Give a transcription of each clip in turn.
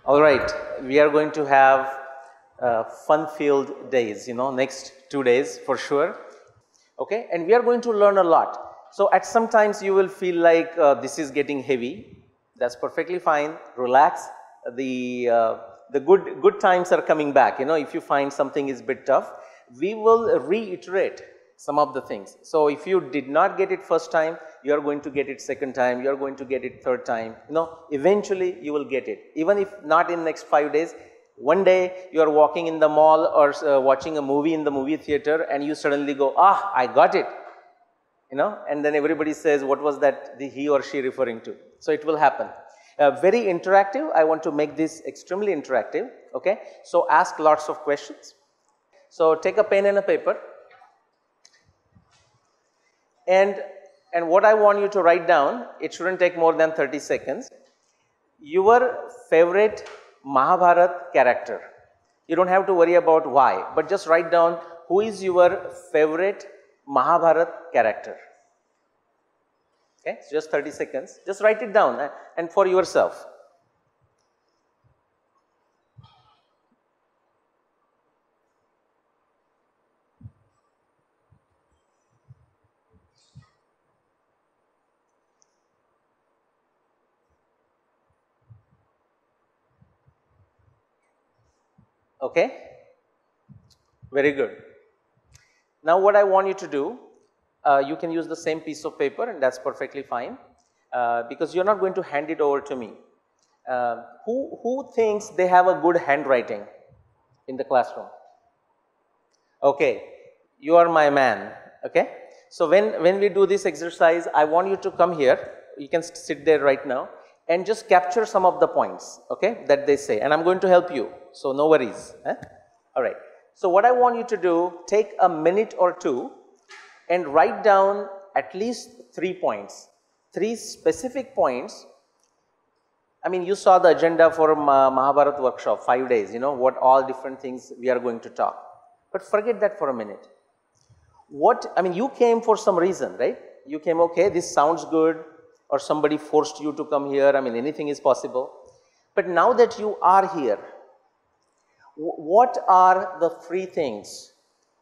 All right, we are going to have fun-filled days, next 2 days for sure. Okay, and we are going to learn a lot. So at some times you will feel like this is getting heavy. That's perfectly fine. Relax. The good times are coming back. If you find something is a bit tough, we will reiterate some of the things. So if you did not get it first time, you are going to get it second time, you are going to get it third time. Eventually you will get it. Even if not in next 5 days, one day you are walking in the mall or watching a movie in the movie theater and you suddenly go, I got it. And then everybody says, what was that he or she referring to? So it will happen. Very interactive. I want to make this extremely interactive. Okay. So ask lots of questions. So take a pen and a paper. And what I want you to write down, it shouldn't take more than 30 seconds. Your favorite Mahabharata character. You don't have to worry about why, but just write down who is your favorite Mahabharata character. Okay, so just 30 seconds. Just write it down and for yourself. Okay, very good. Now what I want you to do, you can use the same piece of paper and that's perfectly fine because you're not going to hand it over to me. Who thinks they have a good handwriting in the classroom? Okay, you are my man. Okay, so when we do this exercise, I want you to come here. You can sit there right now and just capture some of the points, okay, that they say, and I'm going to help you, so no worries. All right, so what I want you to do, take a minute or two and write down at least 3 points, 3 specific points. I mean, you saw the agenda for Mahabharata workshop, 5 days, what all different things we are going to talk. But forget that for a minute. You came for some reason, right? You came, okay, this sounds good, or somebody forced you to come here. Anything is possible. But now that you are here, what are the 3 things,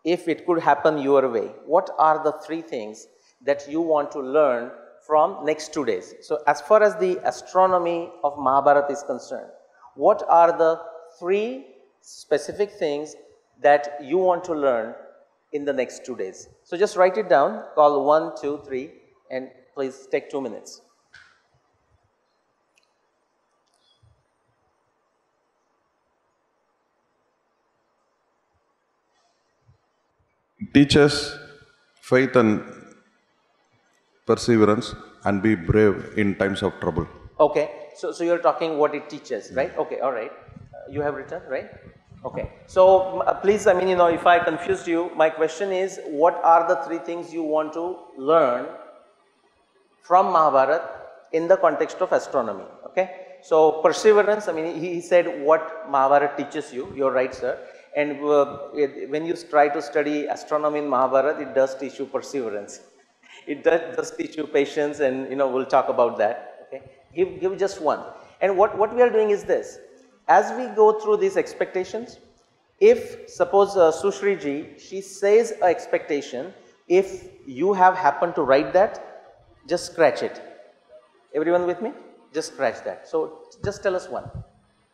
if it could happen your way, what are the 3 things that you want to learn from next 2 days? So as far as the astronomy of Mahabharata is concerned, what are the 3 specific things that you want to learn in the next 2 days? So just write it down, call 1, 2, 3, and please take 2 minutes. Teach us faith and perseverance and be brave in times of trouble. Okay, so you're talking what it teaches, right? Okay, all right. You have written, right? Okay, so please, if I confused you, my question is, what are the 3 things you want to learn from Mahabharata in the context of astronomy? Okay, so perseverance, he said what Mahabharata teaches you, you're right, sir. And when you try to study astronomy in Mahabharata, it does teach you perseverance. It does teach you patience, and we'll talk about that. Okay, give just one. And what we are doing is this: as we go through these expectations, if suppose Sushri ji, she says an expectation, if you have happened to write that, just scratch it. Everyone with me? Just scratch that. So just tell us one.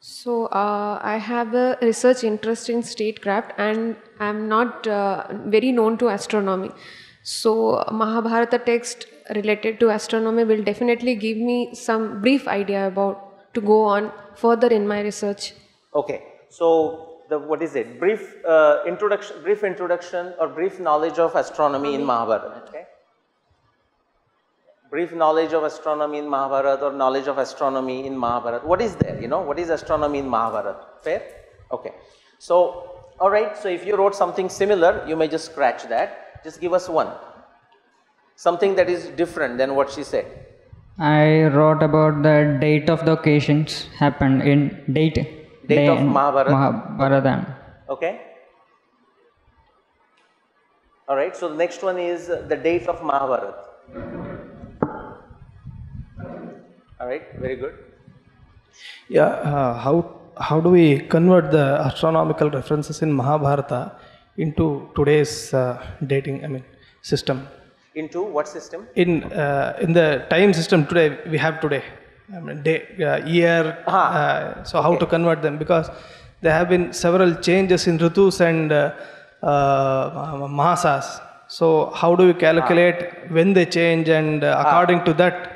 So I have a research interest in statecraft and I'm not very known to astronomy. So Mahabharata text related to astronomy will definitely give me some brief idea about to go on further in my research. Okay, so what is it? Brief introduction or brief knowledge of astronomy in Mahabharata. Okay. Brief knowledge of astronomy in Mahabharata or knowledge of astronomy in Mahabharata. What is there? What is astronomy in Mahabharata? Fair? Okay. So, all right. So if you wrote something similar, you may just scratch that. Just give us one. Something that is different than what she said. I wrote about the date of the occasions happened in date of Mahabharata. Okay. All right. So the next one is the date of Mahabharata. All right, very good. Yeah, how how do we convert the astronomical references in Mahabharata into today's dating system? Into what system? In the time system today we have today, day, year. So how to convert them? Because there have been several changes in ritus and mahasas. So how do we calculate when they change, and according to that,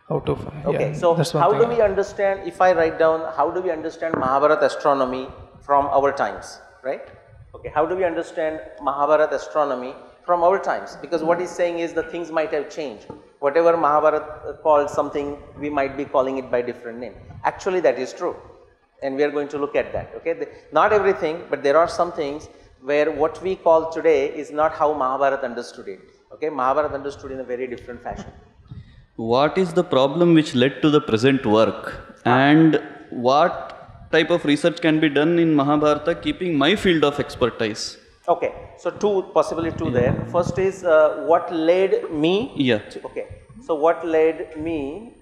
how to? Okay, so how do we understand, if I write down, how do we understand Mahabharata astronomy from our times, right? Okay, how do we understand Mahabharata astronomy from our times? Because what he's saying is the things might have changed. Whatever Mahabharata called something, we might be calling it by different name. Actually, that is true. And we are going to look at that, okay? Not everything, but there are some things where what we call today is not how Mahabharata understood it, okay? Mahabharata understood in a very different fashion. What is the problem which led to the present work, and what type of research can be done in Mahabharata keeping my field of expertise? Okay, so possibly two there. First is what led me to, okay, so what led me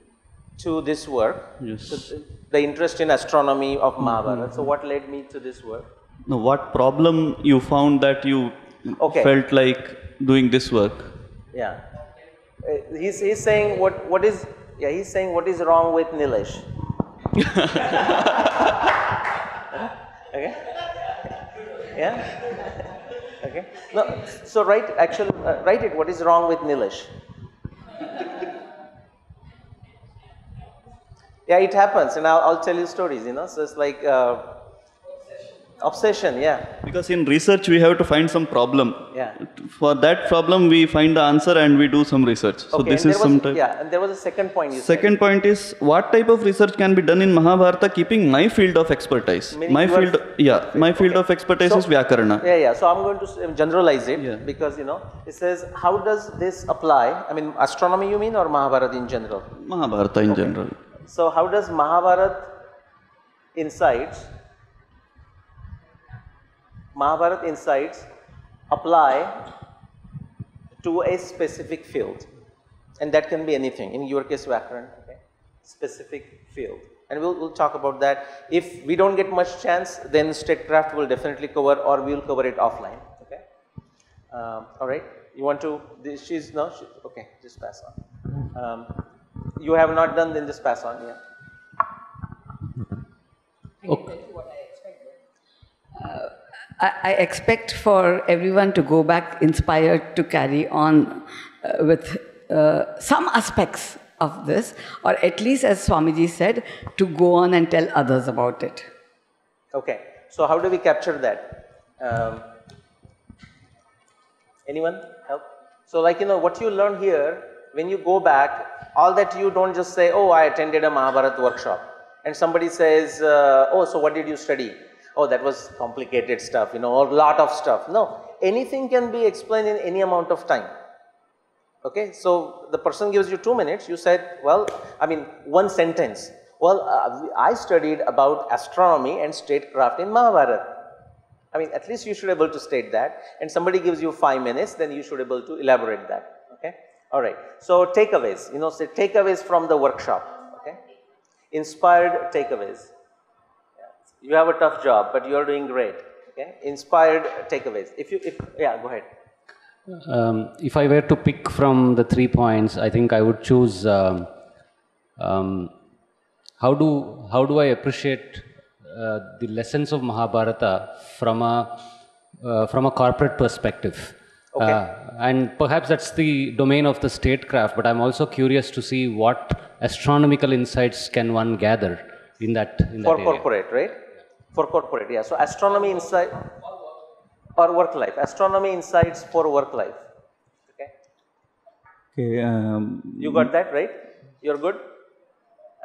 to this work? Yes. The interest in astronomy of Mahabharata. So what led me to this work? No, what problem you found that you felt like doing this work? Yeah. He's saying what is wrong with Nilesh. Okay. Yeah. Okay. No. So write it. What is wrong with Nilesh? Yeah, it happens, and I'll tell you stories. So it's like obsession. Yeah. Because in research we have to find some problem. Yeah. For that problem we find the answer and we do some research. So okay, this is some type. Yeah, and there was a second point. Second point is what type of research can be done in Mahabharata keeping my field of expertise. My field of expertise is Vyakarana. Yeah. So I'm going to generalize it because it says how does this apply? I mean, astronomy you mean, or Mahabharata in general? Mahabharata in general. So how does Mahabharata insights apply to a specific field? And that can be anything. In your case, Vyakarana, okay? Specific field. And we'll talk about that. If we don't get much chance, then statecraft will definitely cover, or we'll cover it offline. Okay. All right. You want to? Okay. Just pass on. You have not done, then just pass on. Yeah. Okay. I expect for everyone to go back inspired to carry on with some aspects of this, or at least, as Swamiji said, to go on and tell others about it. Okay. So how do we capture that? Anyone help? So what you learn here, when you go back, all that you don't just say, oh, I attended a Mahabharata workshop, and somebody says, oh, so what did you study? Oh, that was complicated stuff, or a lot of stuff. No, anything can be explained in any amount of time. Okay, so the person gives you 2 minutes, you said, well, I mean, one sentence. Well, I studied about astronomy and statecraft in Mahabharata. I mean, at least you should be able to state that. And somebody gives you 5 minutes, then you should be able to elaborate that. Okay, all right. So takeaways, say takeaways from the workshop. Okay, inspired takeaways. You have a tough job, but you are doing great. Okay, inspired takeaways. Go ahead. If I were to pick from the 3 points, I think I would choose how do I appreciate the lessons of Mahabharata from a corporate perspective. Okay. And perhaps that's the domain of the statecraft, but I'm also curious to see what astronomical insights can one gather in that area. Corporate, right? For corporate, yeah. So astronomy insight or work life. Astronomy insights for work life. Okay. You got that right? You're good?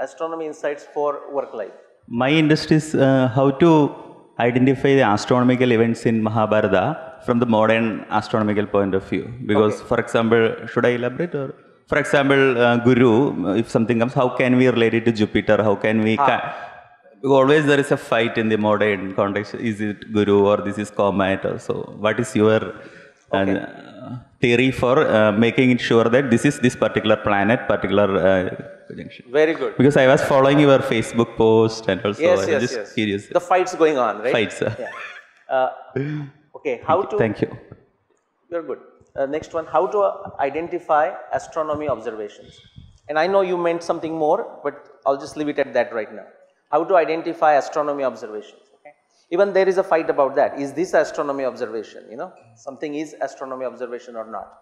Astronomy insights for work life. My interest is how to identify the astronomical events in Mahabharata from the modern astronomical point of view. Because, for example, should I elaborate? Or, for example, Guru, if something comes, how can we relate it to Jupiter? How can we... Always there is a fight in the modern context. Is it Guru or this is comet? So, what is your theory for making it sure that this is this particular planet, particular junction. Very good. Because I was following your Facebook post and also I was just curious. The fights going on, right? Fights. Okay, how to... Thank you. You're good. Next one, how to identify astronomy observations. And I know you meant something more, but I'll just leave it at that right now. How to identify astronomy observations. Okay? Even there is a fight about that. Is this astronomy observation? You know, something is astronomy observation or not.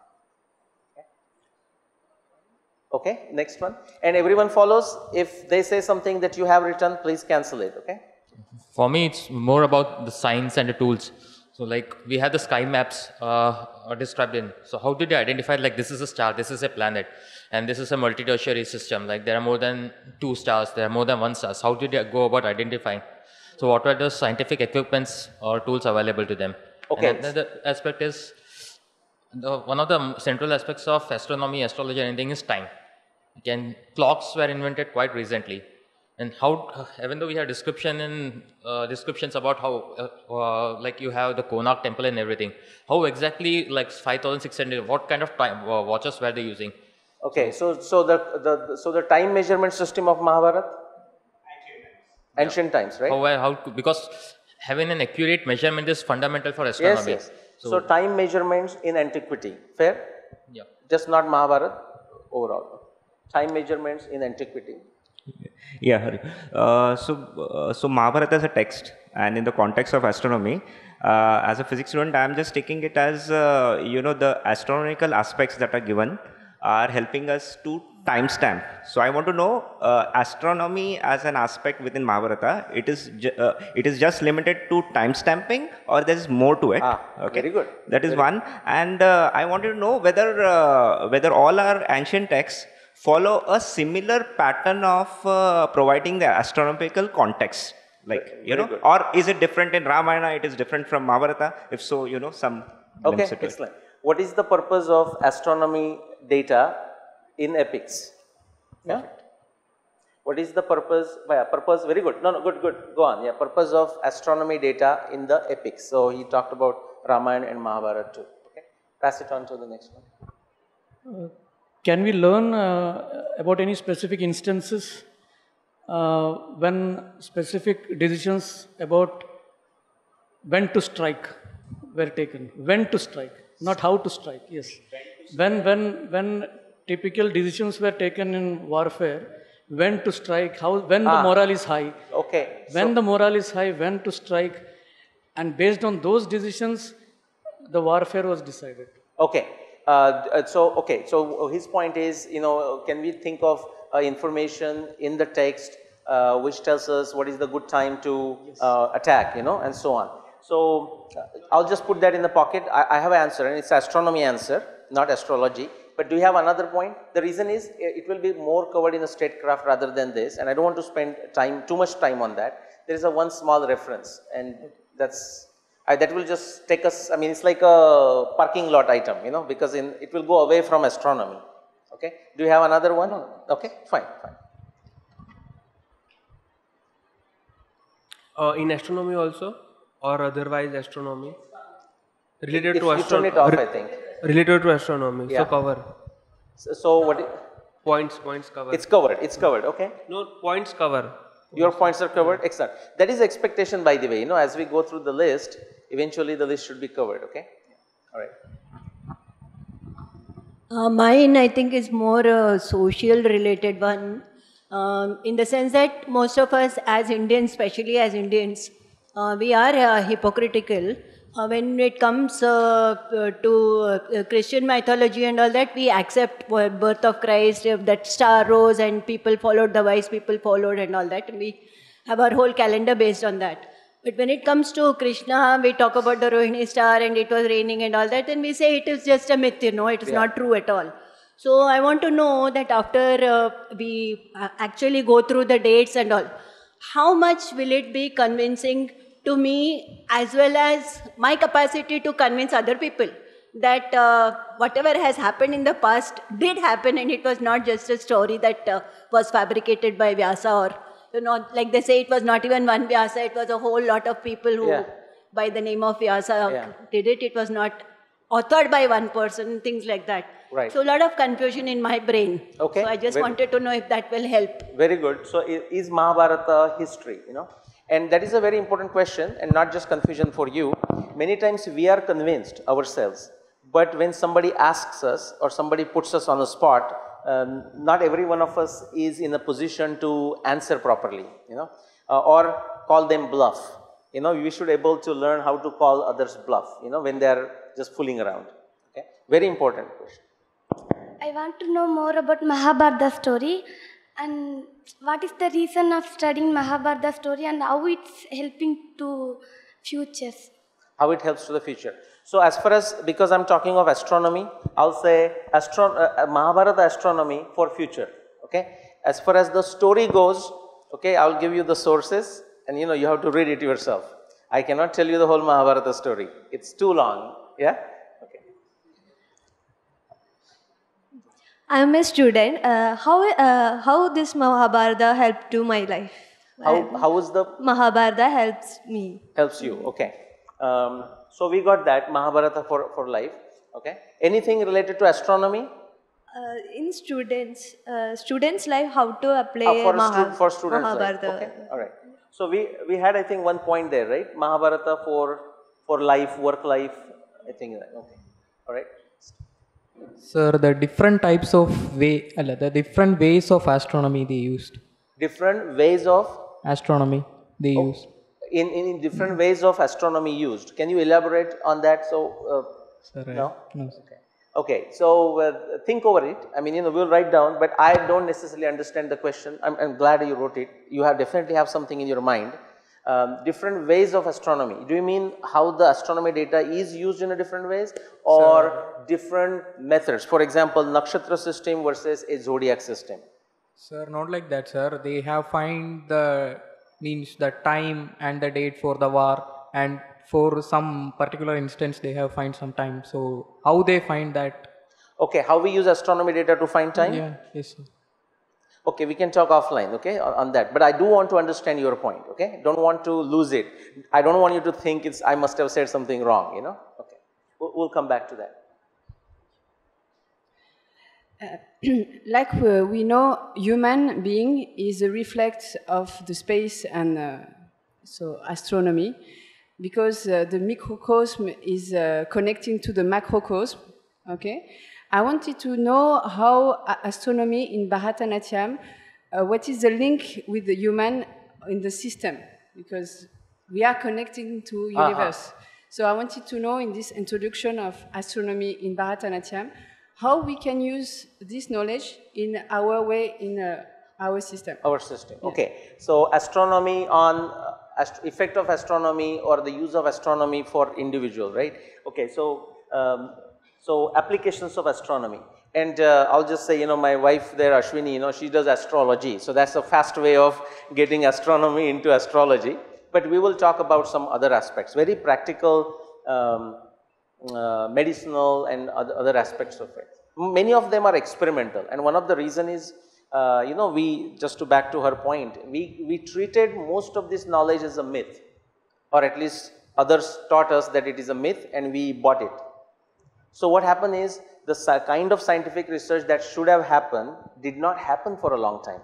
Okay, next one. And everyone follows. If they say something that you have written, please cancel it. Okay. For me, it's more about the science and the tools. So like we have the sky maps described in. So how did you identify like this is a star, this is a planet, and this is a multi-tertiary system. Like there are more than 2 stars, there are more than 1 star. How did you go about identifying? So what were the scientific equipments or tools available to them? Okay. And another aspect is, one of the central aspects of astronomy, astrology, and anything is time. Again, clocks were invented quite recently. And how, even though we have descriptions about how, like you have the Konark temple and everything, how exactly like 5,600, what kind of time watches were they using? Okay, so the time measurement system of Mahabharata? Ancient times, right? Because having an accurate measurement is fundamental for astronomy. Yes. So time measurements in antiquity, fair? Yeah. Just not Mahabharata, overall. Time measurements in antiquity. Yeah, Hari. So Mahabharata is a text, and in the context of astronomy, as a physics student, I am just taking it as the astronomical aspects that are given are helping us to timestamp. So I want to know astronomy as an aspect within Mahabharata. It is just limited to timestamping, or there is more to it. Okay, very good. That is one, and I wanted to know whether all our ancient texts follow a similar pattern of providing the astronomical context, like or is it different in Ramayana? It is different from Mahabharata. If so, some. Okay, excellent. What is the purpose of astronomy data in epics? Yeah. What is the purpose? Purpose. Very good. No, good. Go on. Yeah. Purpose of astronomy data in the epics. So he talked about Ramayana and Mahabharata too. Okay. Pass it on to the next one. Can we learn about any specific instances when specific decisions about when to strike were taken? When to strike, not how to strike. Yes. When typical decisions were taken in warfare, when to strike, when the morale is high. Okay. When the morale is high, when to strike, and based on those decisions, the warfare was decided. Okay. So his point is, can we think of information in the text which tells us what is the good time to attack, and so on. So I'll just put that in the pocket. I have an answer, and it's astronomy answer, not astrology. But do you have another point? The reason is it will be more covered in the statecraft rather than this, and I don't want to spend too much time on that. There is one small reference, and that will just take us, it's like a parking lot item, because it will go away from astronomy. Okay. Do you have another one? No. Okay, fine. In astronomy also, or otherwise astronomy? Related to astronomy. You turn it off, I think. Related to astronomy, yeah. So cover. So what? Points cover. It's covered, okay. No, points cover. Your points are covered, excellent. That is expectation, by the way, as we go through the list, eventually the list should be covered, okay. All right. Mine, I think, is more a social related one, in the sense that most of us as Indians, especially as Indians, we are hypocritical. When it comes to Christian mythology and all that, we accept birth of Christ, that star rose and people followed, the wise people followed and all that, and we have our whole calendar based on that. But when it comes to Krishna, we talk about the Rohini star and it was raining and all that, and we say it is just a myth, it is not true at all. So I want to know that after we actually go through the dates and all, how much will it be convincing to me, as well as my capacity to convince other people that whatever has happened in the past did happen, and it was not just a story that was fabricated by Vyasa, or like they say, it was not even one Vyasa, it was a whole lot of people who by the name of Vyasa did it. It was not authored by one person, things like that. Right. So a lot of confusion in my brain. Okay. So I just wanted to know if that will help. Very good. So is Mahabharata history, you know? And that is a very important question, and not just confusion for you. Many times we are convinced ourselves, but when somebody asks us or somebody puts us on the spot, not every one of us is in a position to answer properly, you know, or call them bluff. You know, we should be able to learn how to call others bluff, you know, when they are just fooling around. Okay, very important question. I want to know more about Mahabharata story and what is the reason of studying Mahabharata story and how it's helping to futures. How it helps to the future. So as far as, because I'm talking of astronomy, I'll say Mahabharata astronomy for future, okay. As far as the story goes, okay, I'll give you the sources and you know, you have to read it yourself. I cannot tell you the whole Mahabharata story. It's too long, yeah. I'm a student. How this Mahabharata helped to my life? How is the Mahabharata helps me? Helps you, okay. So we got that Mahabharata for life, okay. Anything related to astronomy? In students' life, how to apply for students' Mahabharata? Life. Okay, all right. So we had, I think, one point there, right? Mahabharata for life, work life, I think. Okay, all right. Sir, the different types of the different ways of astronomy they used. Different ways of astronomy they used. In different ways of astronomy used. Can you elaborate on that? So, no? No. Okay, so think over it. I mean, you know, we'll write down, but I don't necessarily understand the question. I'm glad you wrote it. You definitely have something in your mind. Different ways of astronomy. Do you mean how the astronomy data is used in a different ways, or different methods? For example, nakshatra system versus a zodiac system. Sir, not like that, sir. They have find the time and the date for the war, and for some particular instance they have find some time. So how they find that? Okay, how we use astronomy data to find time? Yeah, yes, sir. Okay, we can talk offline, okay, on that. But I do want to understand your point, okay? Don't want to lose it. I don't want you to think I must have said something wrong, you know? Okay, we'll come back to that. Like we know, human being is a reflex of the space and so astronomy, because the microcosm is connecting to the macrocosm, okay? I wanted to know how astronomy in Bharatanatyam, what is the link with the human in the system, because we are connecting to universe. So I wanted to know in this introduction of astronomy in Bharatanatyam, how we can use this knowledge in our way, in our system. Our system, yeah. Okay. So astronomy on effect of astronomy or the use of astronomy for individual, right? Okay, so so applications of astronomy, and I'll just say, you know, my wife there, Ashwini, you know, she does astrology, so that's a fast way of getting astronomy into astrology. But we will talk about some other aspects, very practical, medicinal and other aspects of it. Many of them are experimental, and one of the reason is, you know, just to back to her point, we treated most of this knowledge as a myth, or at least others taught us that it is a myth and we bought it. So what happened is, the kind of scientific research that should have happened did not happen for a long time.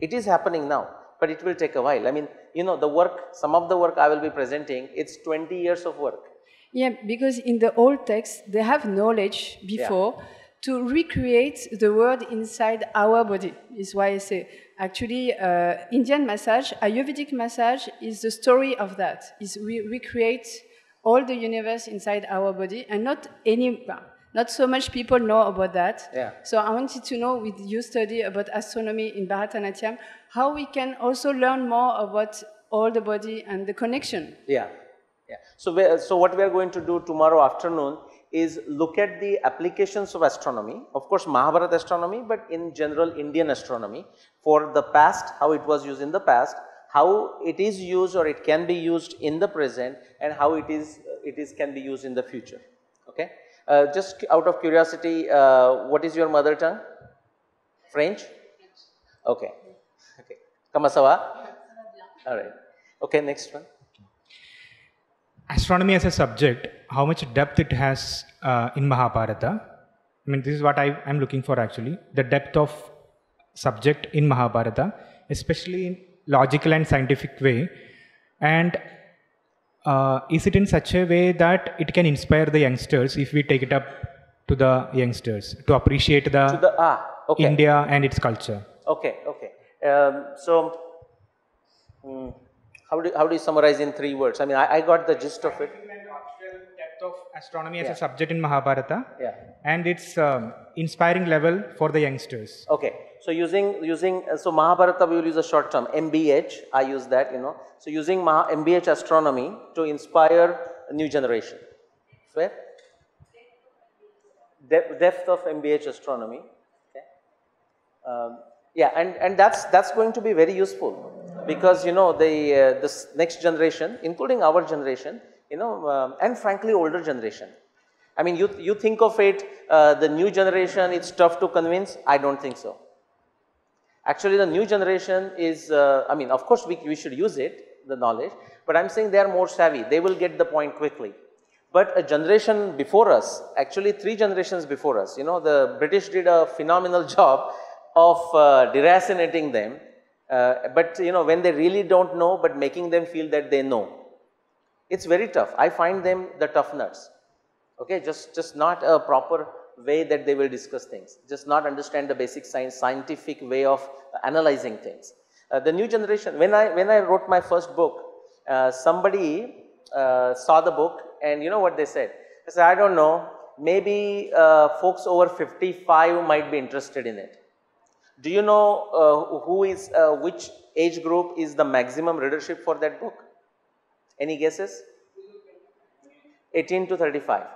It is happening now, but it will take a while. I mean, you know, the work, some of the work I will be presenting, it's 20 years of work. Yeah, because in the old text, they have knowledge before to recreate the world inside our body, is why I say. Actually, Indian massage, Ayurvedic massage is the story of that, is we recreate all the universe inside our body, and not so much people know about that. Yeah. So I wanted to know, with your study about astronomy in Bharatanatyam, how we can also learn more about all the body and the connection. Yeah, yeah. So what we are going to do tomorrow afternoon is look at the applications of astronomy, of course Mahabharata astronomy, but in general Indian astronomy for the past, how it was used in the past, how it is used or it can be used in the present, and how it can be used in the future. Okay. Just out of curiosity, what is your mother tongue? French? Okay. Okay. Comment ça va? All right. Okay, next one. astronomy as a subject, how much depth it has in Mahabharata. I mean, this is what I'm looking for actually, the depth of subject in Mahabharata, especially in logical and scientific way. And is it in such a way that it can inspire the youngsters if we take it up to the youngsters to appreciate okay. India and its culture? Okay, okay. How do you summarize in 3 words? I mean, I got the gist of it. Depth of astronomy as a subject in Mahabharata, and its inspiring level for the youngsters. Okay, so so Mahabharata, we will use a short term, MBH, I use that, you know. So using MBH astronomy to inspire a new generation. Fair? Depth of MBH astronomy. Okay. Yeah, and that's going to be very useful, because, you know, this next generation, including our generation, you know, and frankly older generation. I mean, you think of it, the new generation, it's tough to convince. I don't think so. Actually, the new generation is, I mean, of course we should use it, the knowledge, but I'm saying they are more savvy. They will get the point quickly. But a generation before us, actually 3 generations before us, you know, the British did a phenomenal job of deracinating them, but, you know, when they really don't know, but making them feel that they know. It's very tough. I find them the tough nuts. Okay, just not a proper way that they will discuss things, just not understand the basic scientific way of analyzing things. The new generation, when I wrote my first book, somebody saw the book, and you know what they said? They said, I don't know, maybe folks over 55 might be interested in it. Do you know which age group is the maximum readership for that book? Any guesses? 18 to 35.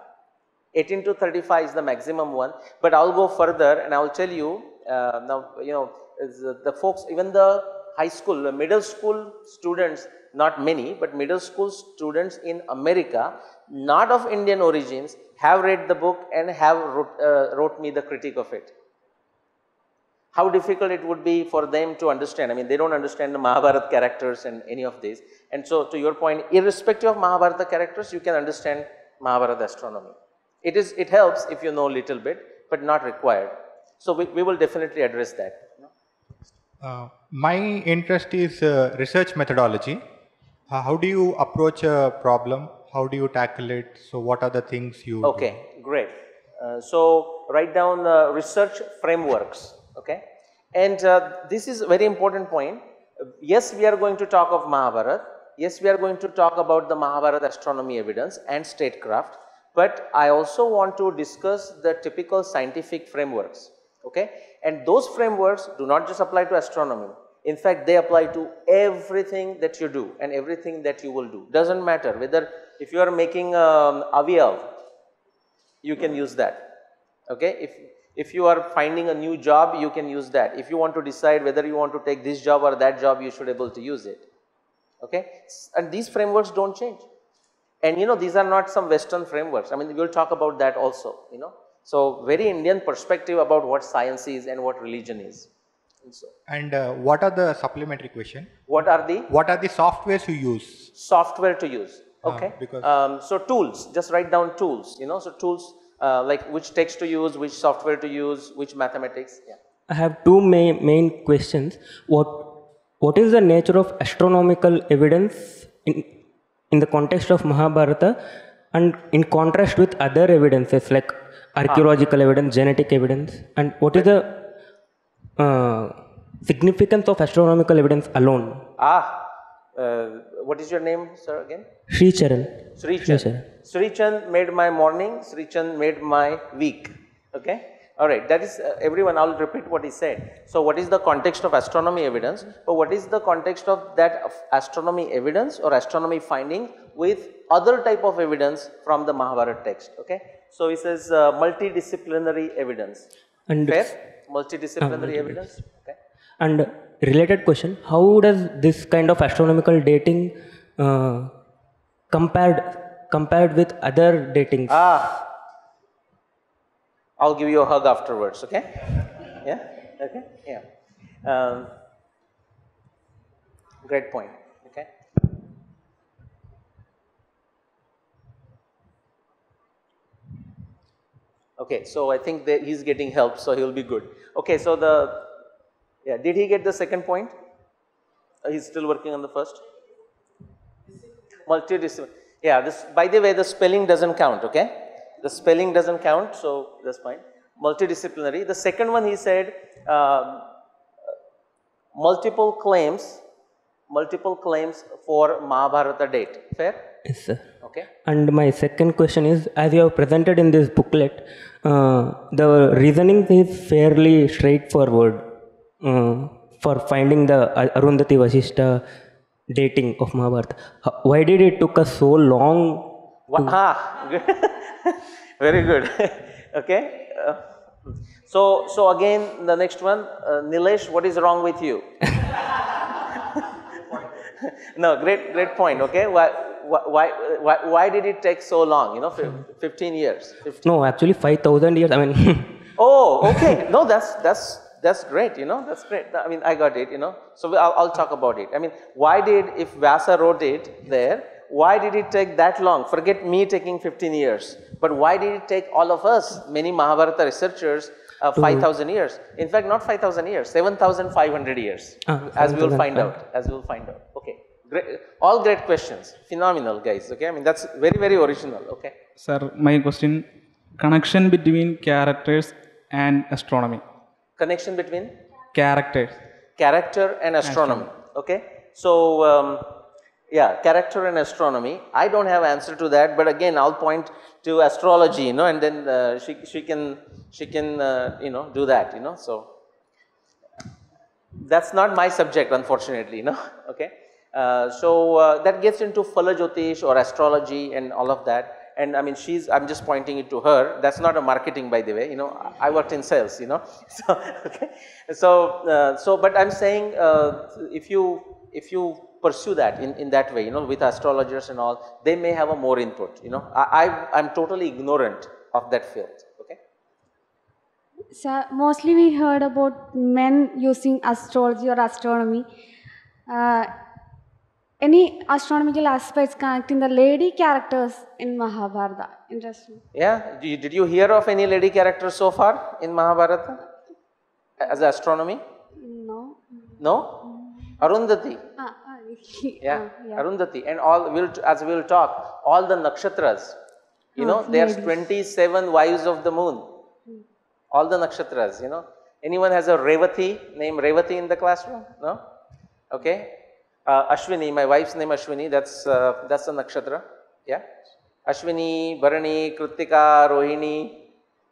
18 to 35 is the maximum one, but I'll go further and I'll tell you, now, you know, the folks, even the high school, the middle school students, not many, but middle school students in America, not of Indian origins, have read the book and have wrote me the critique of it. How difficult it would be for them to understand. I mean, they don't understand the Mahabharata characters and any of these. And so, to your point, irrespective of Mahabharata characters, you can understand Mahabharata astronomy. It helps if you know a little bit, but not required. So, we will definitely address that. My interest is research methodology. How do you approach a problem? How do you tackle it? So, what are the things you do? Great. So, write down research frameworks. Okay, and this is a very important point. Yes, we are going to talk of Mahabharata. Yes, we are going to talk about the Mahabharata astronomy evidence and statecraft. But I also want to discuss the typical scientific frameworks. Okay, and those frameworks do not just apply to astronomy. In fact, they apply to everything that you do and everything that you will do. Doesn't matter whether if you are making avial, you can use that. Okay, if you are finding a new job, you can use that. If you want to decide whether you want to take this job or that job, you should be able to use it. Okay, and these frameworks don't change. And you know, these are not some Western frameworks. I mean, we will talk about that also, you know. So, very Indian perspective about what science is and what religion is. And what are the supplementary question? What are the softwares you use? Software to use. Okay. So, tools, just write down tools, you know. So, tools like which text to use, which software to use, which mathematics. Yeah. I have 2 main questions. What is the nature of astronomical evidence in the context of Mahabharata and in contrast with other evidences like archaeological evidence, genetic evidence, and what is the significance of astronomical evidence alone? What is your name, sir, again? Sri Charan. Sri Charan. Sri Charan made my morning, Sri Charan made my week. Okay? Alright, that is everyone, I will repeat what he said. So, what is the context of astronomy evidence? But what is the context of that astronomy evidence or astronomy finding with other type of evidence from the Mahabharata text? Okay? So, he says multidisciplinary evidence. And fair? Multidisciplinary evidence. Okay. And related question, how does this kind of astronomical dating compared with other datings? I'll give you a hug afterwards, okay? Yeah? Okay? Yeah. Great point, okay? Okay, so I think that he's getting help, so he'll be good. Okay, so did he get the second point? He's still working on the first? Multidisciplinary. Yeah, this, by the way, the spelling doesn't count, okay? The spelling doesn't count, so that's fine. Multidisciplinary. The second one he said, multiple claims for Mahabharata date. Fair? Yes, sir. Okay. And my second question is, as you have presented in this booklet, the reasoning is fairly straightforward for finding the Arundhati Vasishtha dating of Mahabharata. Why did it took us so long? Good. Very good. Okay. So again, the next one, Nilesh, what is wrong with you? No, great point. Okay, why did it take so long? You know, 15 years. 15. No, actually 5,000 years. I mean. Oh, okay. No, that's great. You know, that's great. I mean, I got it. You know, so I'll talk about it. I mean, if Vyasa wrote it there, why did it take that long? Forget me taking 15 years, but why did it take all of us, many Mahabharata researchers, 5,000 years? In fact, not 5,000 years, 7,500 years, as we will find out. Okay, great. All great questions, phenomenal guys. Okay, I mean that's very, very original. Okay. Sir, my question: connection between characters and astronomy. Connection between character and astronomy. Okay, so. Yeah, character and astronomy. I don't have answer to that, but again, I'll point to astrology, you know, and then she can you know, do that, you know. So that's not my subject, unfortunately, you know. Okay, so that gets into Phala Jyotish or astrology and all of that. And I mean, I'm just pointing it to her. That's not a marketing, by the way. You know, I worked in sales, you know. So okay, so but I'm saying if you pursue that in that way, you know, with astrologers and all, they may have a more input, you know. I'm totally ignorant of that field, okay. So mostly we heard about men using astrology or astronomy. Any astronomical aspects connecting the lady characters in Mahabharata? Interesting. Yeah, did you hear of any lady characters so far in Mahabharata as astronomy? No. No? Arundhati. Yeah, Arundhati, and as we'll talk, all the nakshatras, you know, there's 27 wives of the moon, all the nakshatras, you know. Anyone has a Revati, name Revati in the classroom? No? Okay. Ashwini, my wife's name Ashwini, that's a nakshatra, yeah. Ashwini, Bharani, Kritika, Rohini,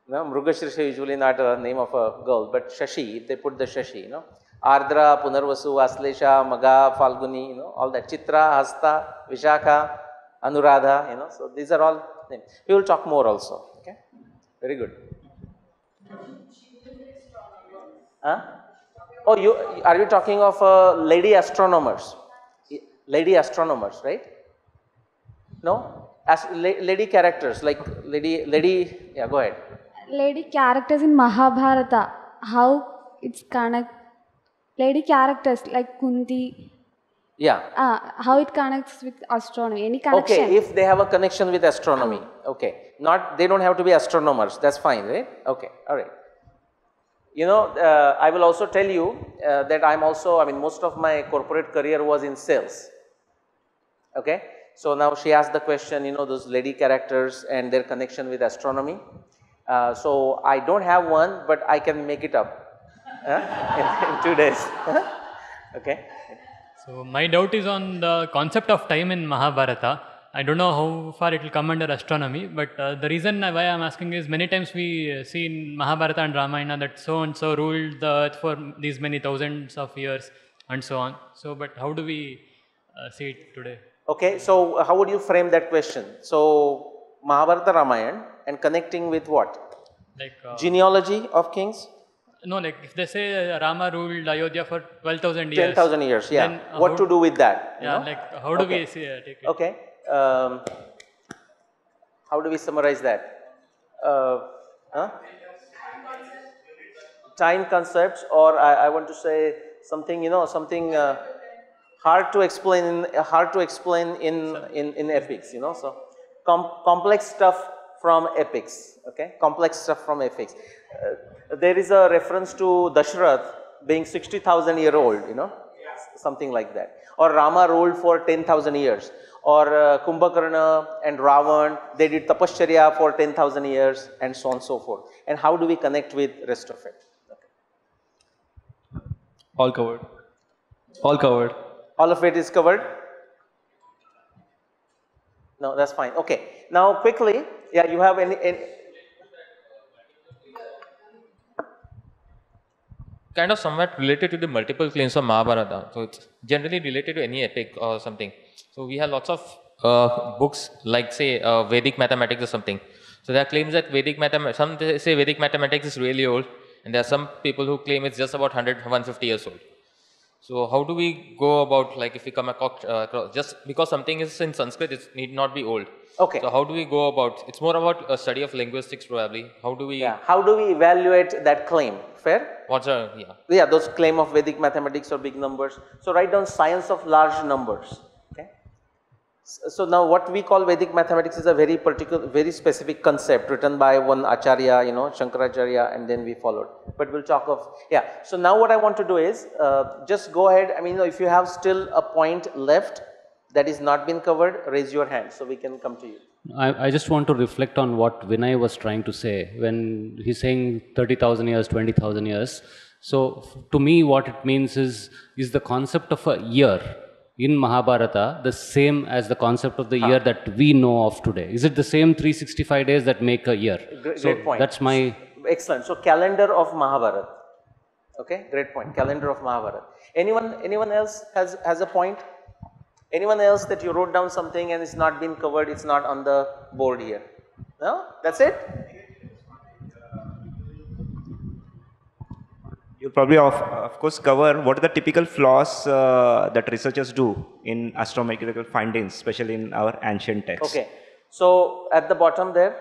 you know, Mrugashirsha usually not a name of a girl, but Shashi, if they put the Shashi, you know. Ardra, Punarvasu, Aslesha, Maga, Falguni, you know, all that. Chitra, Hasta, Vishakha, Anuradha, you know. So these are all names. We will talk more also. Okay. Very good. Huh? Oh, are you talking of lady astronomers? Lady astronomers, right? No? Lady characters, like lady, yeah, go ahead. Lady characters in Mahabharata, how it's connect. Lady characters like Kunti. Yeah. How it connects with astronomy? Any connection? Okay, if they have a connection with astronomy. Okay. They don't have to be astronomers. That's fine, right? Okay. All right. You know, I will also tell you that I mean, most of my corporate career was in sales. Okay. So now she asked the question, you know, those lady characters and their connection with astronomy. So I don't have one, but I can make it up. In 2 days. Okay. So my doubt is on the concept of time in Mahabharata. I don't know how far it will come under astronomy, but the reason why I am asking is many times we see in Mahabharata and Ramayana that so and so ruled the earth for these many thousands of years and so on. So, but how do we see it today? Okay, so how would you frame that question? So Mahabharata, Ramayana, and connecting with what? Like genealogy of kings? No, like if they say Rama ruled Ayodhya for 12,000 years. 10,000 years, yeah. Then, what to do with that? Yeah, know? like how do we see, take it? Okay. How do we summarize that? Time concepts, or I want to say something, you know, something hard to explain in epics, you know. So complex stuff from epics, okay, complex stuff from epics. There is a reference to Dashrath being 60,000 year old, you know, something like that. Or Rama ruled for 10,000 years. Or Kumbhakarna and Ravan, they did tapashcharya for 10,000 years and so on and so forth. And how do we connect with rest of it? Okay. All covered. All covered. All of it is covered? No, that's fine. Okay. Now quickly, yeah, you have any kind of somewhat related to the multiple claims of Mahabharata. So it's generally related to any epic or something. So we have lots of books like say Vedic mathematics or something. So there are claims that Vedic mathematics, some say Vedic mathematics is really old, and there are some people who claim it's just about 100, 150 years old. So how do we go about, like if we come across, just because something is in Sanskrit, it need not be old. Okay. So how do we go about, it's more about a study of linguistics probably. How do we? Yeah. How do we evaluate that claim? Fair? What's a, yeah. Yeah, those claim of Vedic mathematics or big numbers. So write down science of large numbers. Okay. So now what we call Vedic mathematics is a very particular, very specific concept written by one Acharya, you know, Shankaracharya, and then we followed. But we'll talk of, yeah. So now what I want to do is just go ahead. I mean, if you have still a point left that is not been covered, raise your hand so we can come to you. I just want to reflect on what Vinay was trying to say when he's saying 30,000 years, 20,000 years. So to me, what it means is the concept of a year in Mahabharata the same as the concept of the year that we know of today? Is it the same 365 days that make a year? Great point. That's my... Excellent. So calendar of Mahabharata. Okay, great point. Calendar of Mahabharata. Anyone else has a point? Anyone else that you wrote down something and it's not been covered, it's not on the board here? No? That's it? You'll probably of course cover what are the typical flaws that researchers do in astronomical findings, especially in our ancient texts. Okay. So at the bottom there,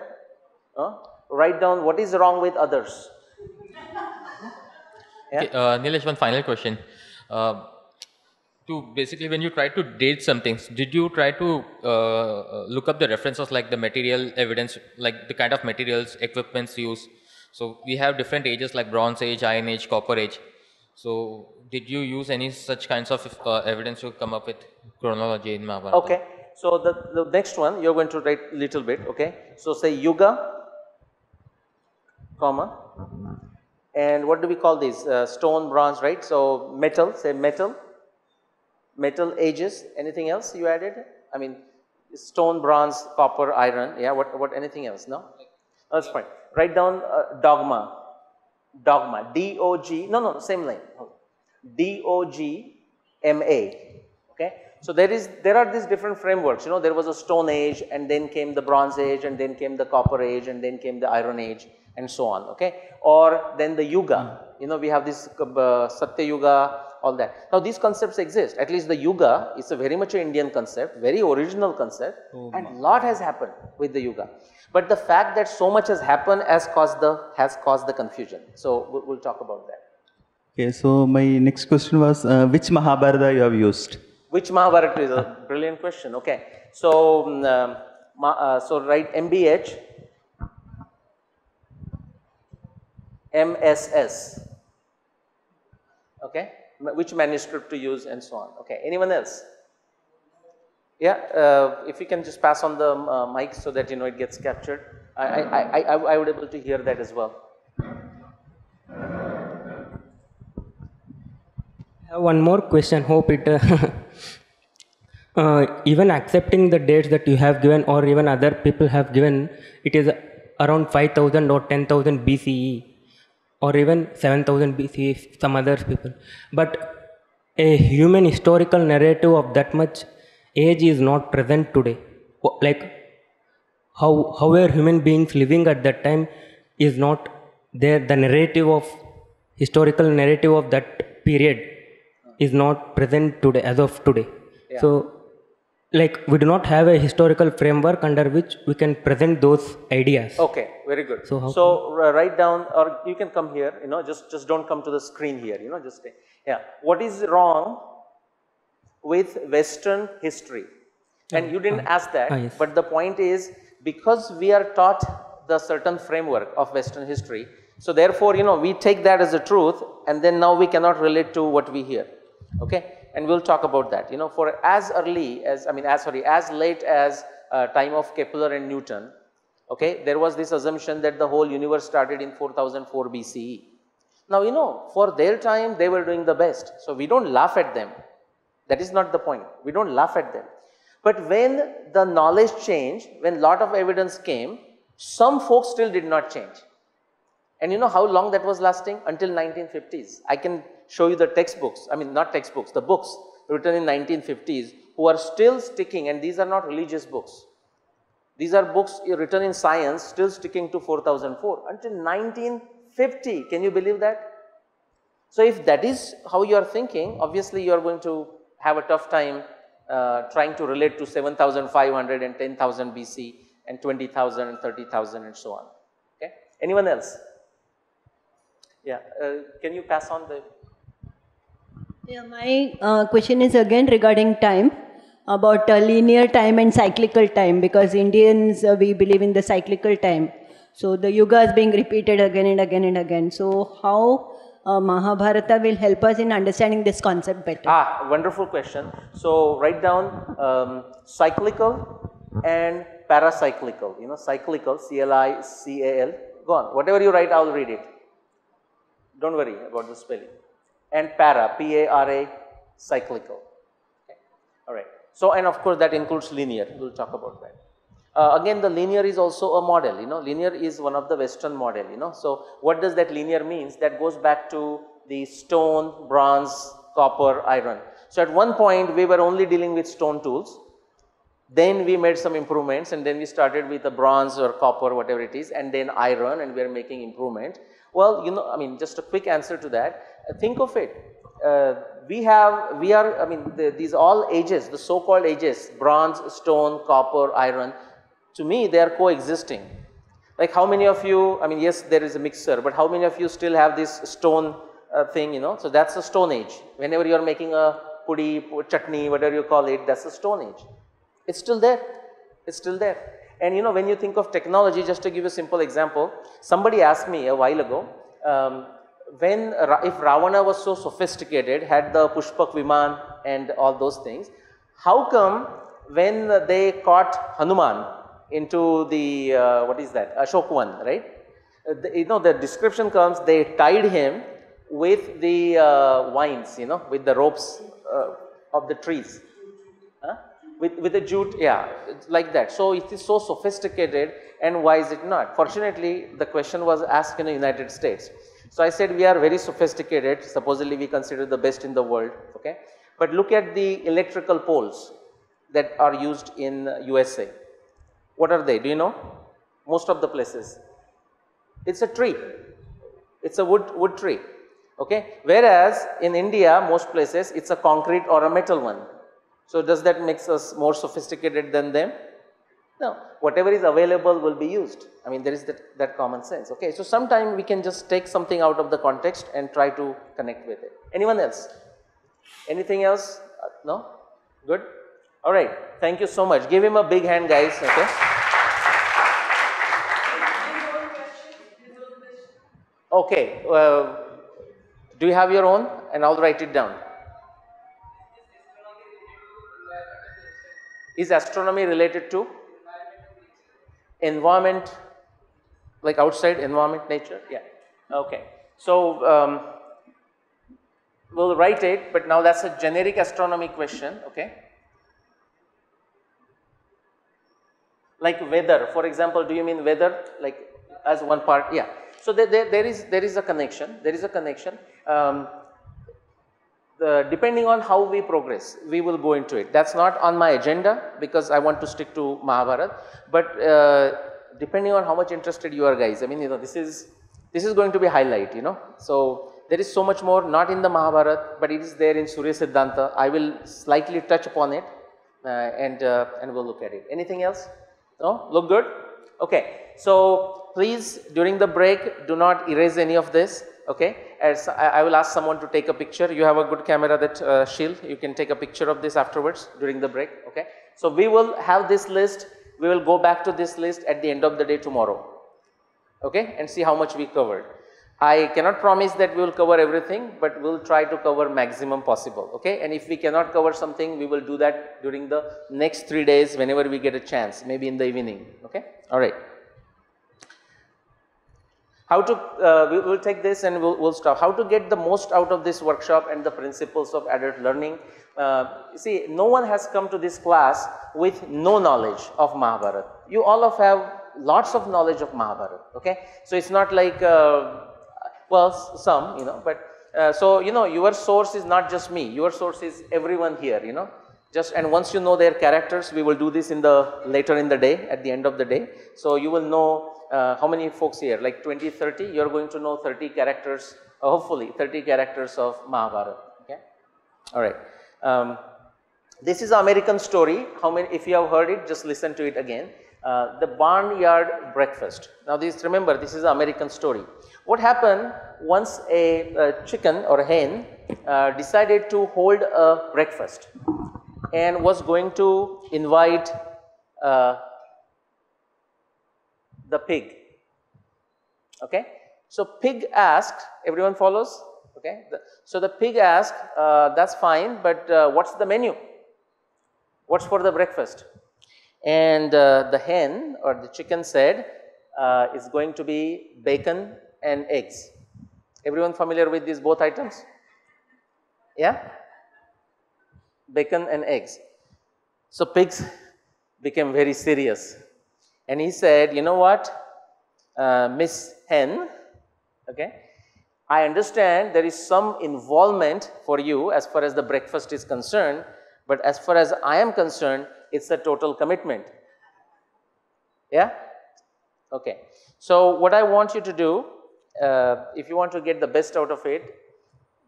write down what is wrong with others. Yeah? Okay, Nilesh, one final question. To basically, when you try to date something, did you try to look up the references like the material evidence, like the kind of materials, equipments used? So we have different ages like Bronze Age, Iron Age, Copper Age. So did you use any such kinds of evidence to come up with chronology in Mahabharata? Okay. So the next one, you're going to write little bit, okay. So say Yuga, comma, and what do we call these? Stone, bronze, right? So metal, say metal. Metal ages, anything else you added? I mean, stone, bronze, copper, iron, yeah, what anything else, no? That's fine. Write down dogma, D-O-G, no, same line, D-O-G-M-A, okay? So there are these different frameworks, you know, there was a stone age and then came the bronze age and then came the copper age and then came the iron age and so on, okay? Or then the yuga, you know, we have this Satya Yuga, all that. Now these concepts exist, at least the yuga is a very much an Indian concept, very original concept, and a lot has happened with the yuga. But the fact that so much has happened has caused the confusion. So we'll talk about that. Okay, so my next question was which Mahabharata you have used? Which Mahabharata is a brilliant question. Okay, so so write MBH, MSS. Okay, which manuscript to use and so on. Okay, anyone else? Yeah, if you can just pass on the mic so that you know it gets captured. I would be able to hear that as well. I have one more question. Hope it even accepting the dates that you have given or even other people have given, it is around 5000 or 10,000 BCE or even 7000 BCE, some other people. But a human historical narrative of that much age is not present today. Like how were human beings living at that time is not there. The narrative of historical narrative of that period is not present today as of today. Yeah. So like we do not have a historical framework under which we can present those ideas. Okay, very good. So write down, or you can come here, you know, just don't come to the screen here, you know, just stay. Yeah. What is wrong with Western history? And you didn't ask that, yes. but the point is because we are taught the certain framework of Western history, so therefore, we take that as a truth, and then now we cannot relate to what we hear, okay? And we'll talk about that, for as early as, as late as time of Kepler and Newton, okay, there was this assumption that the whole universe started in 4004 BCE. Now, for their time, they were doing the best, so we don't laugh at them. That is not the point. We don't laugh at them. But when the knowledge changed, when lot of evidence came, some folks still did not change. And you know how long that was lasting? Until 1950s. I can show you the textbooks, not textbooks, the books written in 1950s who are still sticking, and these are not religious books. These are books written in science, still sticking to 4004 until 1950. Can you believe that? So if that is how you are thinking, obviously you are going to have a tough time trying to relate to 7,500 and 10,000 BC and 20,000 and 30,000 and so on. Okay. Anyone else? Yeah. Can you pass on the? Yeah, my question is again regarding time, about linear time and cyclical time, because Indians, we believe in the cyclical time. So the yuga is being repeated again and again and again. So how Mahabharata will help us in understanding this concept better? Wonderful question. So write down cyclical and paracyclical. Cyclical, C-L-I-C-A-L. Go on. Whatever you write, I will read it. Don't worry about the spelling. And para, P-A-R-A, cyclical. Okay. All right. So, and of course that includes linear. We'll talk about that. Again, the linear is also a model. Linear is one of the Western model. So, what does that linear means? That goes back to the stone, bronze, copper, iron. So, at one point we were only dealing with stone tools. Then we made some improvements, and then we started with the bronze or copper, whatever it is, and then iron, and we are making improvement. Well, just a quick answer to that. Think of it. These all ages, the so-called ages, bronze, stone, copper, iron, to me, they are coexisting. Like how many of you, yes, there is a mixer, but how many of you still have this stone thing, So that's a stone age. Whenever you are making a pudi, chutney, whatever you call it, that's a stone age. It's still there. It's still there. And when you think of technology, just to give you a simple example, somebody asked me a while ago, if Ravana was so sophisticated, had the Pushpak Viman and all those things, how come when they caught Hanuman into the, Ashokvan, right? The description comes, they tied him with the vines, with the ropes of the trees. With the jute, yeah, like that. So it is so sophisticated, and why is it not? Fortunately, the question was asked in the United States. So I said we are very sophisticated, supposedly we consider the best in the world, okay? But look at the electrical poles that are used in USA. What are they? Do you know? Most of the places. It's a tree. It's a wood tree, okay? Whereas in India, most places, it's a concrete or a metal one. So does that make us more sophisticated than them? No. Whatever is available will be used. There is that common sense. Okay. So sometimes we can just take something out of the context and try to connect with it. Anyone else? Anything else? No? Good? All right. Thank you so much. Give him a big hand, guys. Okay. Okay. Do you have your own? And I'll write it down. Is astronomy related to environment, like outside environment, nature? Yeah. Okay. So we'll write it, but now that's a generic astronomy question. Okay. Like weather, for example, do you mean weather like as one part? Yeah. So there is a connection. There is a connection. Depending on how we progress, we will go into it. That's not on my agenda because I want to stick to Mahabharata. But depending on how much interested you are, guys, this is going to be a highlight. So there is so much more not in the Mahabharata, but it is there in Surya Siddhanta. I will slightly touch upon it, and we'll look at it. Anything else? No? Look good? Okay. So please, during the break, do not erase any of this. Okay, as I will ask someone to take a picture. You have a good camera, that Shield. You can take a picture of this afterwards during the break. Okay, so we will have this list we will go back to this list at the end of the day tomorrow, okay, and see how much we covered. I cannot promise that we will cover everything, but we will try to cover maximum possible, okay, and if we cannot cover something, we will do that during the next 3 days whenever we get a chance, maybe in the evening, okay, alright. How to, we will take this and we'll stop. How to get the most out of this workshop and the principles of adult learning. See, no one has come to this class with no knowledge of Mahabharata. You all have lots of knowledge of Mahabharata, okay. So it's not like, well, some, you know, but so, you know, your source is not just me, your source is everyone here, you know. And once you know their characters, we will do this later in the day, at the end of the day. So you will know how many folks here, like 20, 30, you are going to know 30 characters, hopefully 30 characters of Mahabharata, okay. Alright. This is an American story. How many, if you have heard it, just listen to it again. The barnyard breakfast. Now remember, this is an American story. What happened once a chicken or a hen decided to hold a breakfast and was going to invite the pig, okay. So pig asked, everyone follows, okay. So the pig asked, that's fine, but what's the menu? What's for the breakfast? And the hen or the chicken said, it's going to be bacon and eggs. Everyone familiar with these both items? Yeah? Bacon and eggs. So pigs became very serious. And he said, you know what, Miss Hen, okay, I understand there is some involvement for you as far as the breakfast is concerned, but as far as I am concerned, it's a total commitment. Yeah? Okay. So what I want you to do, if you want to get the best out of it,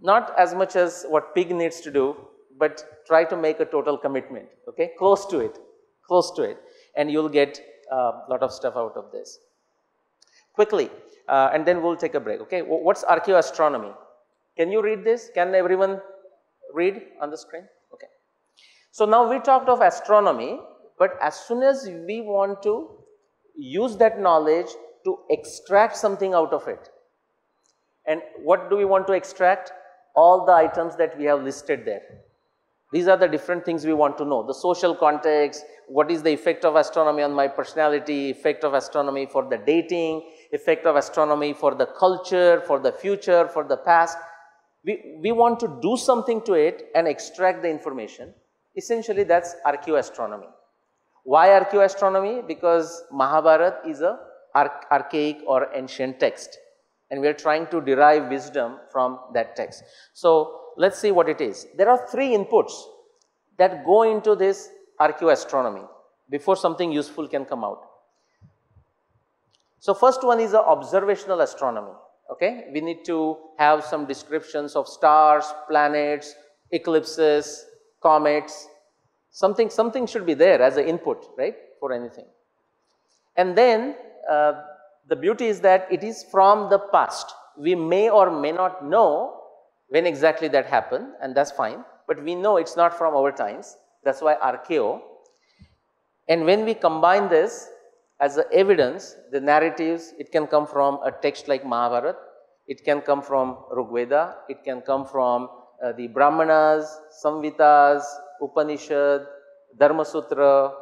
not as much as what pig needs to do, but try to make a total commitment, okay, close to it, and you'll get a lot of stuff out of this. Quickly, and then we'll take a break, okay. What's archaeoastronomy? Can you read this? Can everyone read on the screen? Okay. So now we talked of astronomy, but as soon as we want to use that knowledge to extract something out of it, and what do we want to extract? All the items that we have listed there. These are the different things we want to know. The social context, what is the effect of astronomy on my personality, effect of astronomy for the dating, effect of astronomy for the culture, for the future, for the past. We want to do something to it and extract the information. Essentially, that's archaeoastronomy. Why archaeoastronomy? Because Mahabharata is an archaic or ancient text, and we are trying to derive wisdom from that text. So let's see what it is. There are 3 inputs that go into this archaeoastronomy before something useful can come out. So first one is observational astronomy, okay. We need to have some descriptions of stars, planets, eclipses, comets, something should be there as an input, right, for anything. And then the beauty is that it is from the past. We may or may not know when exactly that happened, and that's fine, but we know it's not from our times. That's why archaeo. And when we combine this as a evidence, the narratives, it can come from a text like Mahabharata, it can come from Rigveda, it can come from the Brahmanas, Samhitas, Upanishad, Dharma Sutra,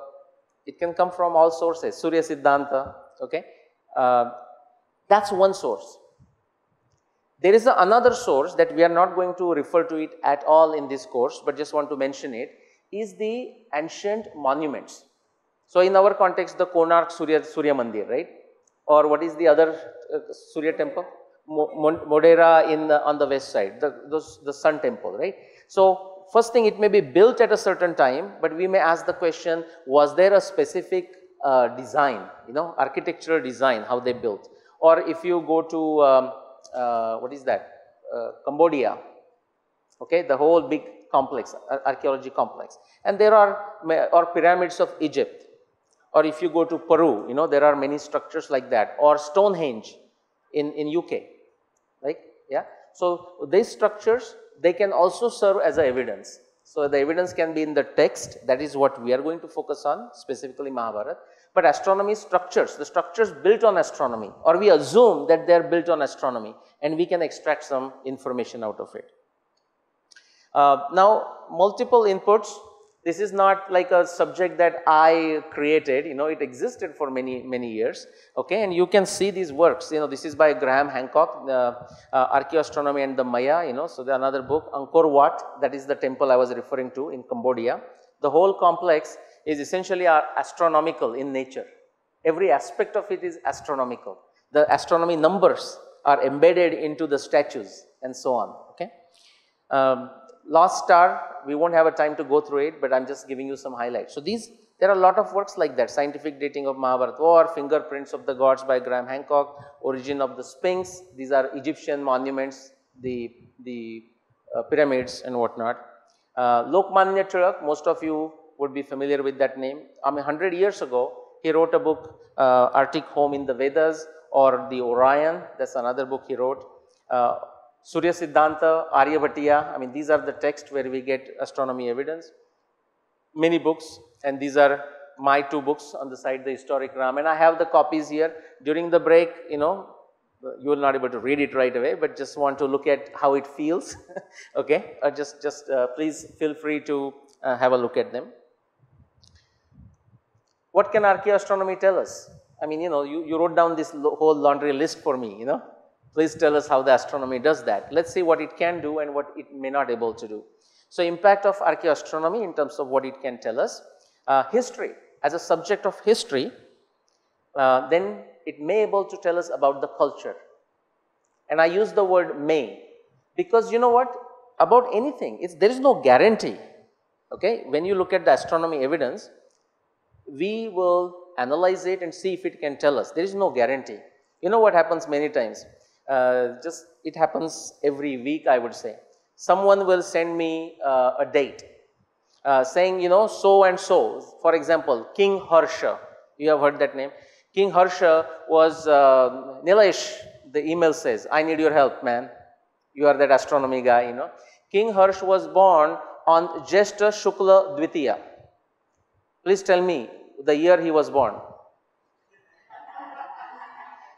it can come from all sources, Surya Siddhanta, okay. That's one source. There is another source that we are not going to refer to it at all in this course, but just want to mention it, is the ancient monuments. So in our context, the Konark Surya Mandir, right? Or what is the other Surya temple? Modera on the west side, the sun temple, right? So first thing, it may be built at a certain time, but we may ask the question, was there a specific design, you know, architectural design, how they built? Or if you go to what is that? Cambodia, okay, the whole big complex, archaeology complex, and there are pyramids of Egypt. Or if you go to Peru, you know, there are many structures like that, or Stonehenge in UK, right? Yeah. So these structures, they can also serve as a evidence. So the evidence can be in the text, that is what we are going to focus on, specifically Mahabharata. But astronomy structures, the structures built on astronomy, or we assume that they are built on astronomy, and we can extract some information out of it. Now, multiple inputs. This is not like a subject that I created, you know, it existed for many years, okay, and you can see these works, you know, this is by Graham Hancock, Archaeoastronomy and the Maya, you know, so the another book, Angkor Wat, that is the temple I was referring to in Cambodia. The whole complex is essentially astronomical in nature. Every aspect of it is astronomical. The astronomy numbers are embedded into the statues and so on, okay. Lost Star, we won't have a time to go through it, but I'm just giving you some highlights. So there are a lot of works like that, scientific dating of Mahabharata War, fingerprints of the gods by Graham Hancock, origin of the Sphinx, these are Egyptian monuments, the pyramids and whatnot. Lokmanya Tilak, most of you would be familiar with that name. I mean, 100 years ago, he wrote a book, Arctic Home in the Vedas, or the Orion, that's another book he wrote. Surya Siddhanta, Aryabhatiya, I mean these are the texts where we get astronomy evidence. Many books, and these are my 2 books on the side, the historic Ramayana. I have the copies here. During the break, you know, you will not be able to read it right away, but just want to look at how it feels, okay. Just please feel free to have a look at them. What can archaeoastronomy tell us? I mean, you know, you wrote down this whole laundry list for me, you know. Please tell us how the astronomy does that. Let's see what it can do and what it may not be able to do. So impact of archaeoastronomy in terms of what it can tell us. History, as a subject of history, then it may be able to tell us about the culture. And I use the word may, because you know what, about anything, there is no guarantee, okay. When you look at the astronomy evidence, we will analyze it and see if it can tell us. There is no guarantee. You know what happens many times? It happens every week, I would say. Someone will send me a date saying, you know, so and so. For example, King Harsha, you have heard that name. King Harsha was, Nilesh, the email says, I need your help, man. You are that astronomy guy, you know. King Harsha was born on Jyeshta Shukla Dvitiya. Please tell me the year he was born.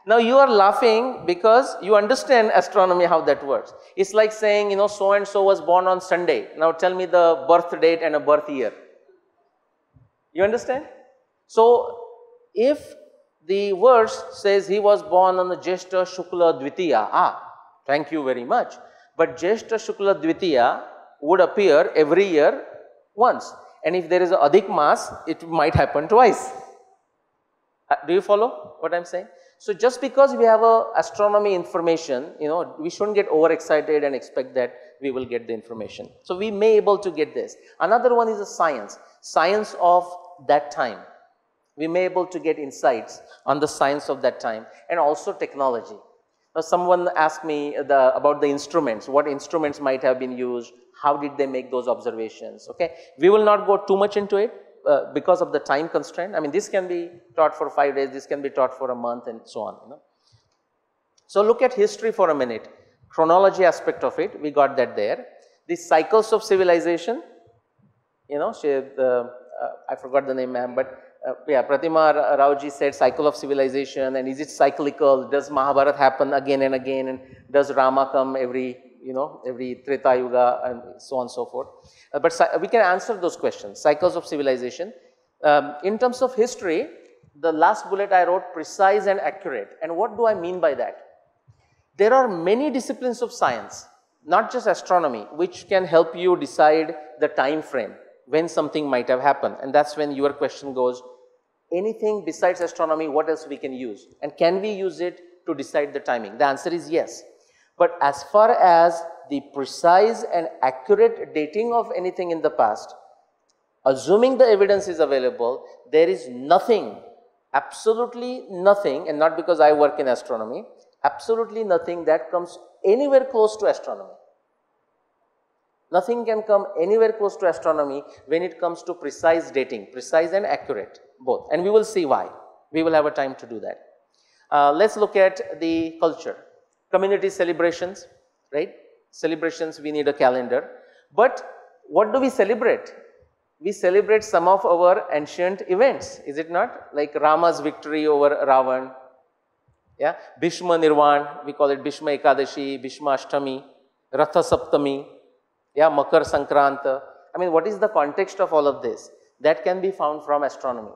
Now you are laughing because you understand astronomy, how that works. It's like saying, you know, so and so was born on Sunday. Now tell me the birth date and a birth year. You understand? So if the verse says he was born on the Jyeshta Shukla Dvitiya, thank you very much. But Jyeshta Shukla Dvitiya would appear every year once. And if there is a Adhik Mas, it might happen twice. Do you follow what I'm saying? So just because we have a astronomy information, you know, we shouldn't get overexcited and expect that we will get the information. So we may be able to get this. Another one is a science of that time. We may be able to get insights on the science of that time, and also technology. Now someone asked me about the instruments, what instruments might have been used, how did they make those observations, okay. We will not go too much into it. Because of the time constraint. I mean, this can be taught for 5 days, this can be taught for a month, and so on, you know. So look at history for a minute. Chronology aspect of it, we got that there. The cycles of civilization, you know, I forgot the name, ma'am, but yeah, Pratima Raoji said cycle of civilization, and is it cyclical? Does Mahabharata happen again and again, and does Rama come every Treta Yuga, and so on and so forth. But we can answer those questions, cycles of civilization. In terms of history, the last bullet I wrote, precise and accurate. And what do I mean by that? There are many disciplines of science, not just astronomy, which can help you decide the time frame when something might have happened. And that's when your question goes, anything besides astronomy, what else we can use? And can we use it to decide the timing? The answer is yes. But as far as the precise and accurate dating of anything in the past, assuming the evidence is available, there is nothing, absolutely nothing, and not because I work in astronomy, absolutely nothing that comes anywhere close to astronomy. Nothing can come anywhere close to astronomy when it comes to precise dating, precise and accurate, both. And we will see why. We will have a time to do that. Let's look at the culture. Community celebrations, right? Celebrations, we need a calendar. But what do we celebrate? We celebrate some of our ancient events, is it not? Like Rama's victory over Ravan, yeah, Bhishma Nirvan, we call it Bhishma Ekadashi, Bhishma Ashtami, Ratha Saptami, yeah, Makar Sankranta. I mean, what is the context of all of this? That can be found from astronomy.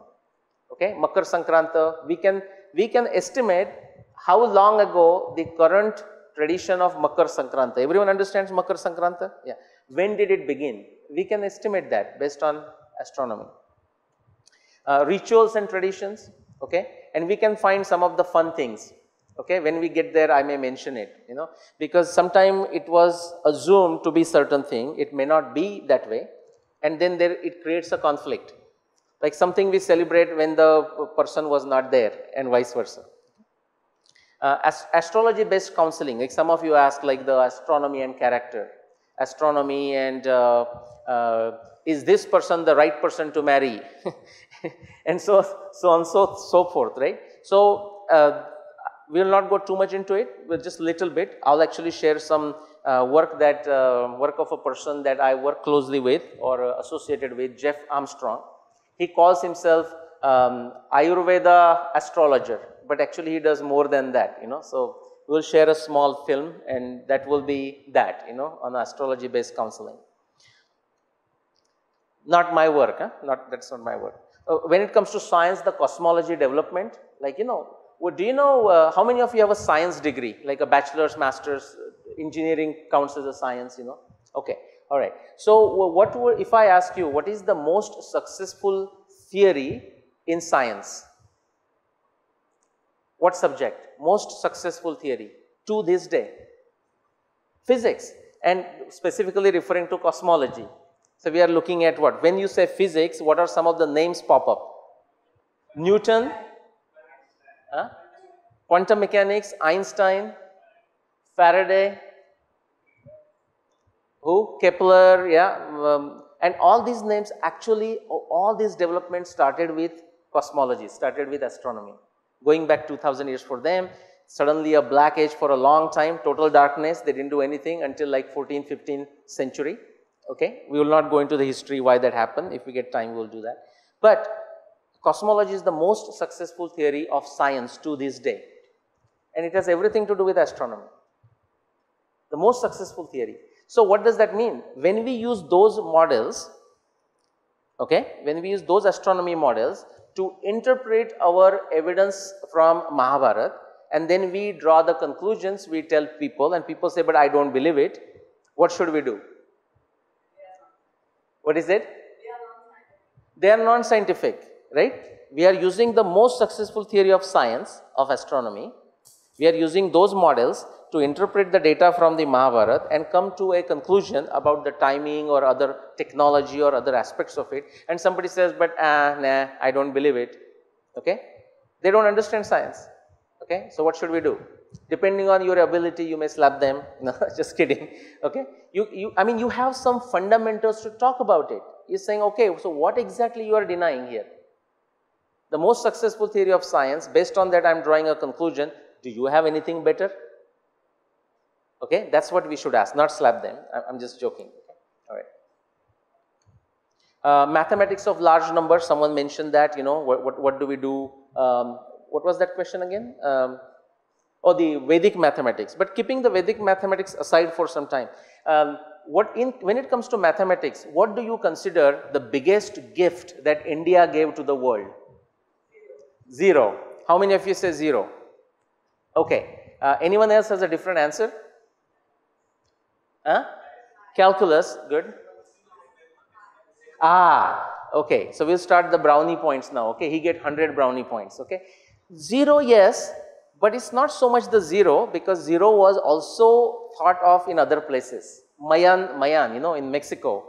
Okay, Makar Sankranta, we can estimate how long ago the current tradition of Makar Sankranta. Everyone understands Makar Sankranta? Yeah. When did it begin? We can estimate that based on astronomy. Rituals and traditions, okay, and we can find some of the fun things. Okay, when we get there, I may mention it, you know, because sometime it was assumed to be certain thing, it may not be that way, and then it creates a conflict. Like something we celebrate when the person was not there, and vice versa. Astrology based counseling, like some of you ask, like the astronomy and character, astronomy and is this person the right person to marry, and so on, so forth, right? So we will not go too much into it, but just little bit. I'll actually share some work of a person that I work closely with or associated with, Jeff Armstrong. He calls himself Ayurveda astrologer, but actually he does more than that, you know. So we'll share a small film, and that will be that, you know, on astrology based counseling. Not my work, huh? That's not my work. When it comes to science, the cosmology development, like, you know, do you know how many of you have a science degree, like a bachelor's, master's? Engineering counts as a science, you know? Okay, all right. So if I ask you, what is the most successful theory in science? What subject? Most successful theory to this day? Physics, and specifically referring to cosmology. So we are looking at what? When you say physics, what are some of the names pop up? Newton, quantum mechanics, Einstein, Faraday, who? Kepler, yeah, and all these names, actually all these developments started with cosmology, started with astronomy. Going back 2000 years for them, suddenly a black age for a long time, total darkness, they didn't do anything until like 14th, 15th century. Okay, we will not go into the history why that happened. If we get time, we will do that. But cosmology is the most successful theory of science to this day, and it has everything to do with astronomy. The most successful theory. So what does that mean? When we use those models, okay, when we use those astronomy models to interpret our evidence from Mahabharata, and then we draw the conclusions, we tell people, and people say, but I don't believe it. What should we do? What is it? They are non-scientific, right? We are using the most successful theory of science, of astronomy. We are using those models to interpret the data from the Mahabharata and come to a conclusion about the timing or other technology or other aspects of it. And somebody says, but nah, I don't believe it. Okay? They don't understand science. Okay? So what should we do? Depending on your ability, you may slap them. No, just kidding. Okay? I mean, you have some fundamentals to talk about it. You're saying, okay, so what exactly you are denying here? The most successful theory of science, based on that I'm drawing a conclusion. Do you have anything better? Okay, that's what we should ask, not slap them. I'm just joking. Okay. All right. Mathematics of large numbers, someone mentioned that, you know, what do we do? What was that question again? Oh, the Vedic mathematics. But keeping the Vedic mathematics aside for some time, when it comes to mathematics, what do you consider the biggest gift that India gave to the world? Zero. How many of you say zero? Okay. Anyone else has a different answer? Calculus, good. Okay. So we'll start the brownie points now. Okay, he get 100 brownie points. Okay, zero, yes, but it's not so much the zero, because zero was also thought of in other places. Mayan, you know, in Mexico,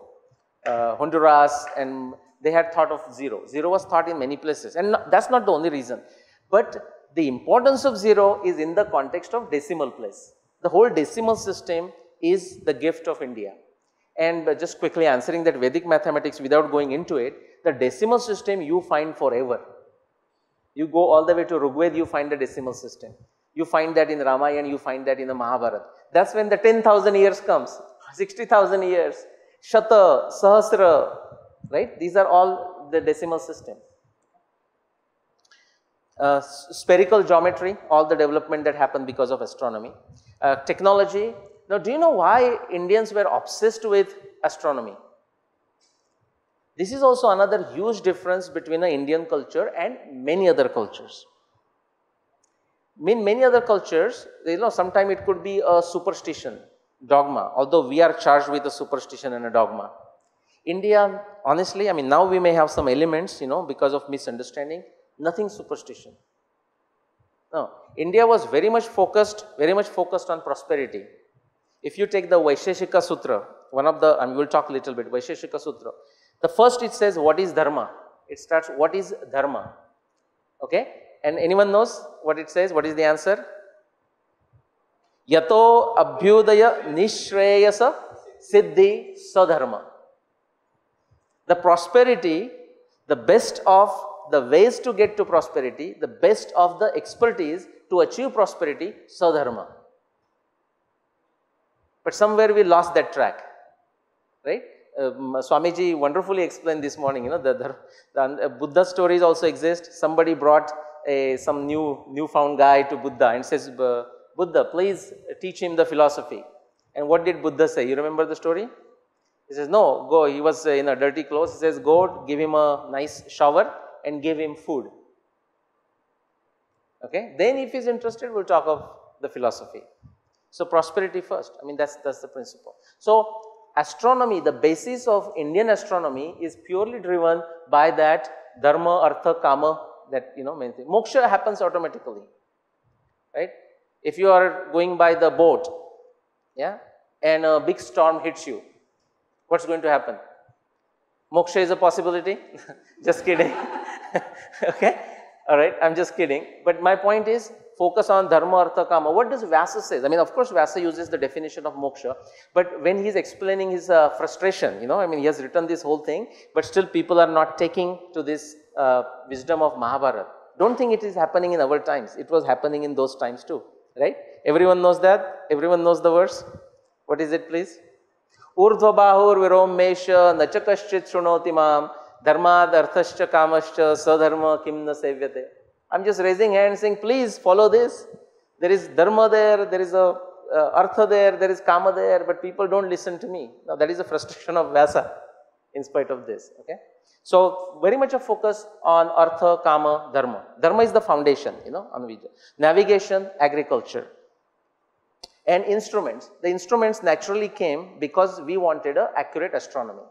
Honduras, and they had thought of zero. Zero was thought in many places, and that's not the only reason. But the importance of zero is in the context of decimal place. The whole decimal system is the gift of India. And just quickly answering that Vedic mathematics without going into it, the decimal system you find forever. You go all the way to Rigveda, you find the decimal system. You find that in Ramayana, you find that in the Mahabharata. That's when the 10,000 years comes, 60,000 years. Shata, Sahasra, right? These are all the decimal system. Spherical geometry, all the development that happened because of astronomy. Technology. Now, do you know why Indians were obsessed with astronomy? This is also another huge difference between the Indian culture and many other cultures. In many other cultures, sometimes it could be a superstition, dogma, although we are charged with a superstition and a dogma. India, honestly, now we may have some elements, because of misunderstanding, nothing superstition. No, India was very much focused on prosperity. If you take the Vaisheshika Sutra, one of the, and we will talk a little bit, Vaisheshika Sutra, the first it says, what is dharma? It starts, what is dharma? Okay? And anyone knows what it says? What is the answer? Yato abhyudaya nishreyasa siddhi sadharma. The prosperity, the best of the ways to get to prosperity, the best of the expertise to achieve prosperity, sadharma. But somewhere we lost that track, right? Swamiji wonderfully explained this morning, the Buddha stories also exist. Somebody brought some newfound guy to Buddha and says, Buddha, please teach him the philosophy. And what did Buddha say? You remember the story? He says, no, go. He was in a dirty clothes. He says, go, give him a nice shower and give him food. Okay? Then if he's interested, we'll talk of the philosophy. So prosperity first. That's the principle. So astronomy, the basis of Indian astronomy is purely driven by that dharma, artha, kama, that, main thing. Moksha happens automatically, right? If you are going by the boat, yeah, and a big storm hits you, what's going to happen? Moksha is a possibility? Just kidding. Okay? Alright, I'm just kidding. But my point is, focus on dharma, artha, kama. What does Vyasa say? Of course, Vyasa uses the definition of moksha, but when he's explaining his frustration, he has written this whole thing, but still people are not taking to this wisdom of Mahabharata. Don't think it is happening in our times. It was happening in those times too, right? Everyone knows that? Everyone knows the verse? What is it, please? Urdhva bahur viromesha nachakaschit shrunoti mam dharmad arthascha kamascha sadharma kimna sevyate. I'm just raising hands saying, please follow this. There is dharma there, there is a artha there is kama there, but people don't listen to me. Now that is a frustration of Vyasa in spite of this. Okay? So very much a focus on artha, kama, dharma. Dharma is the foundation, navigation, agriculture. And instruments. The instruments naturally came because we wanted an accurate astronomy.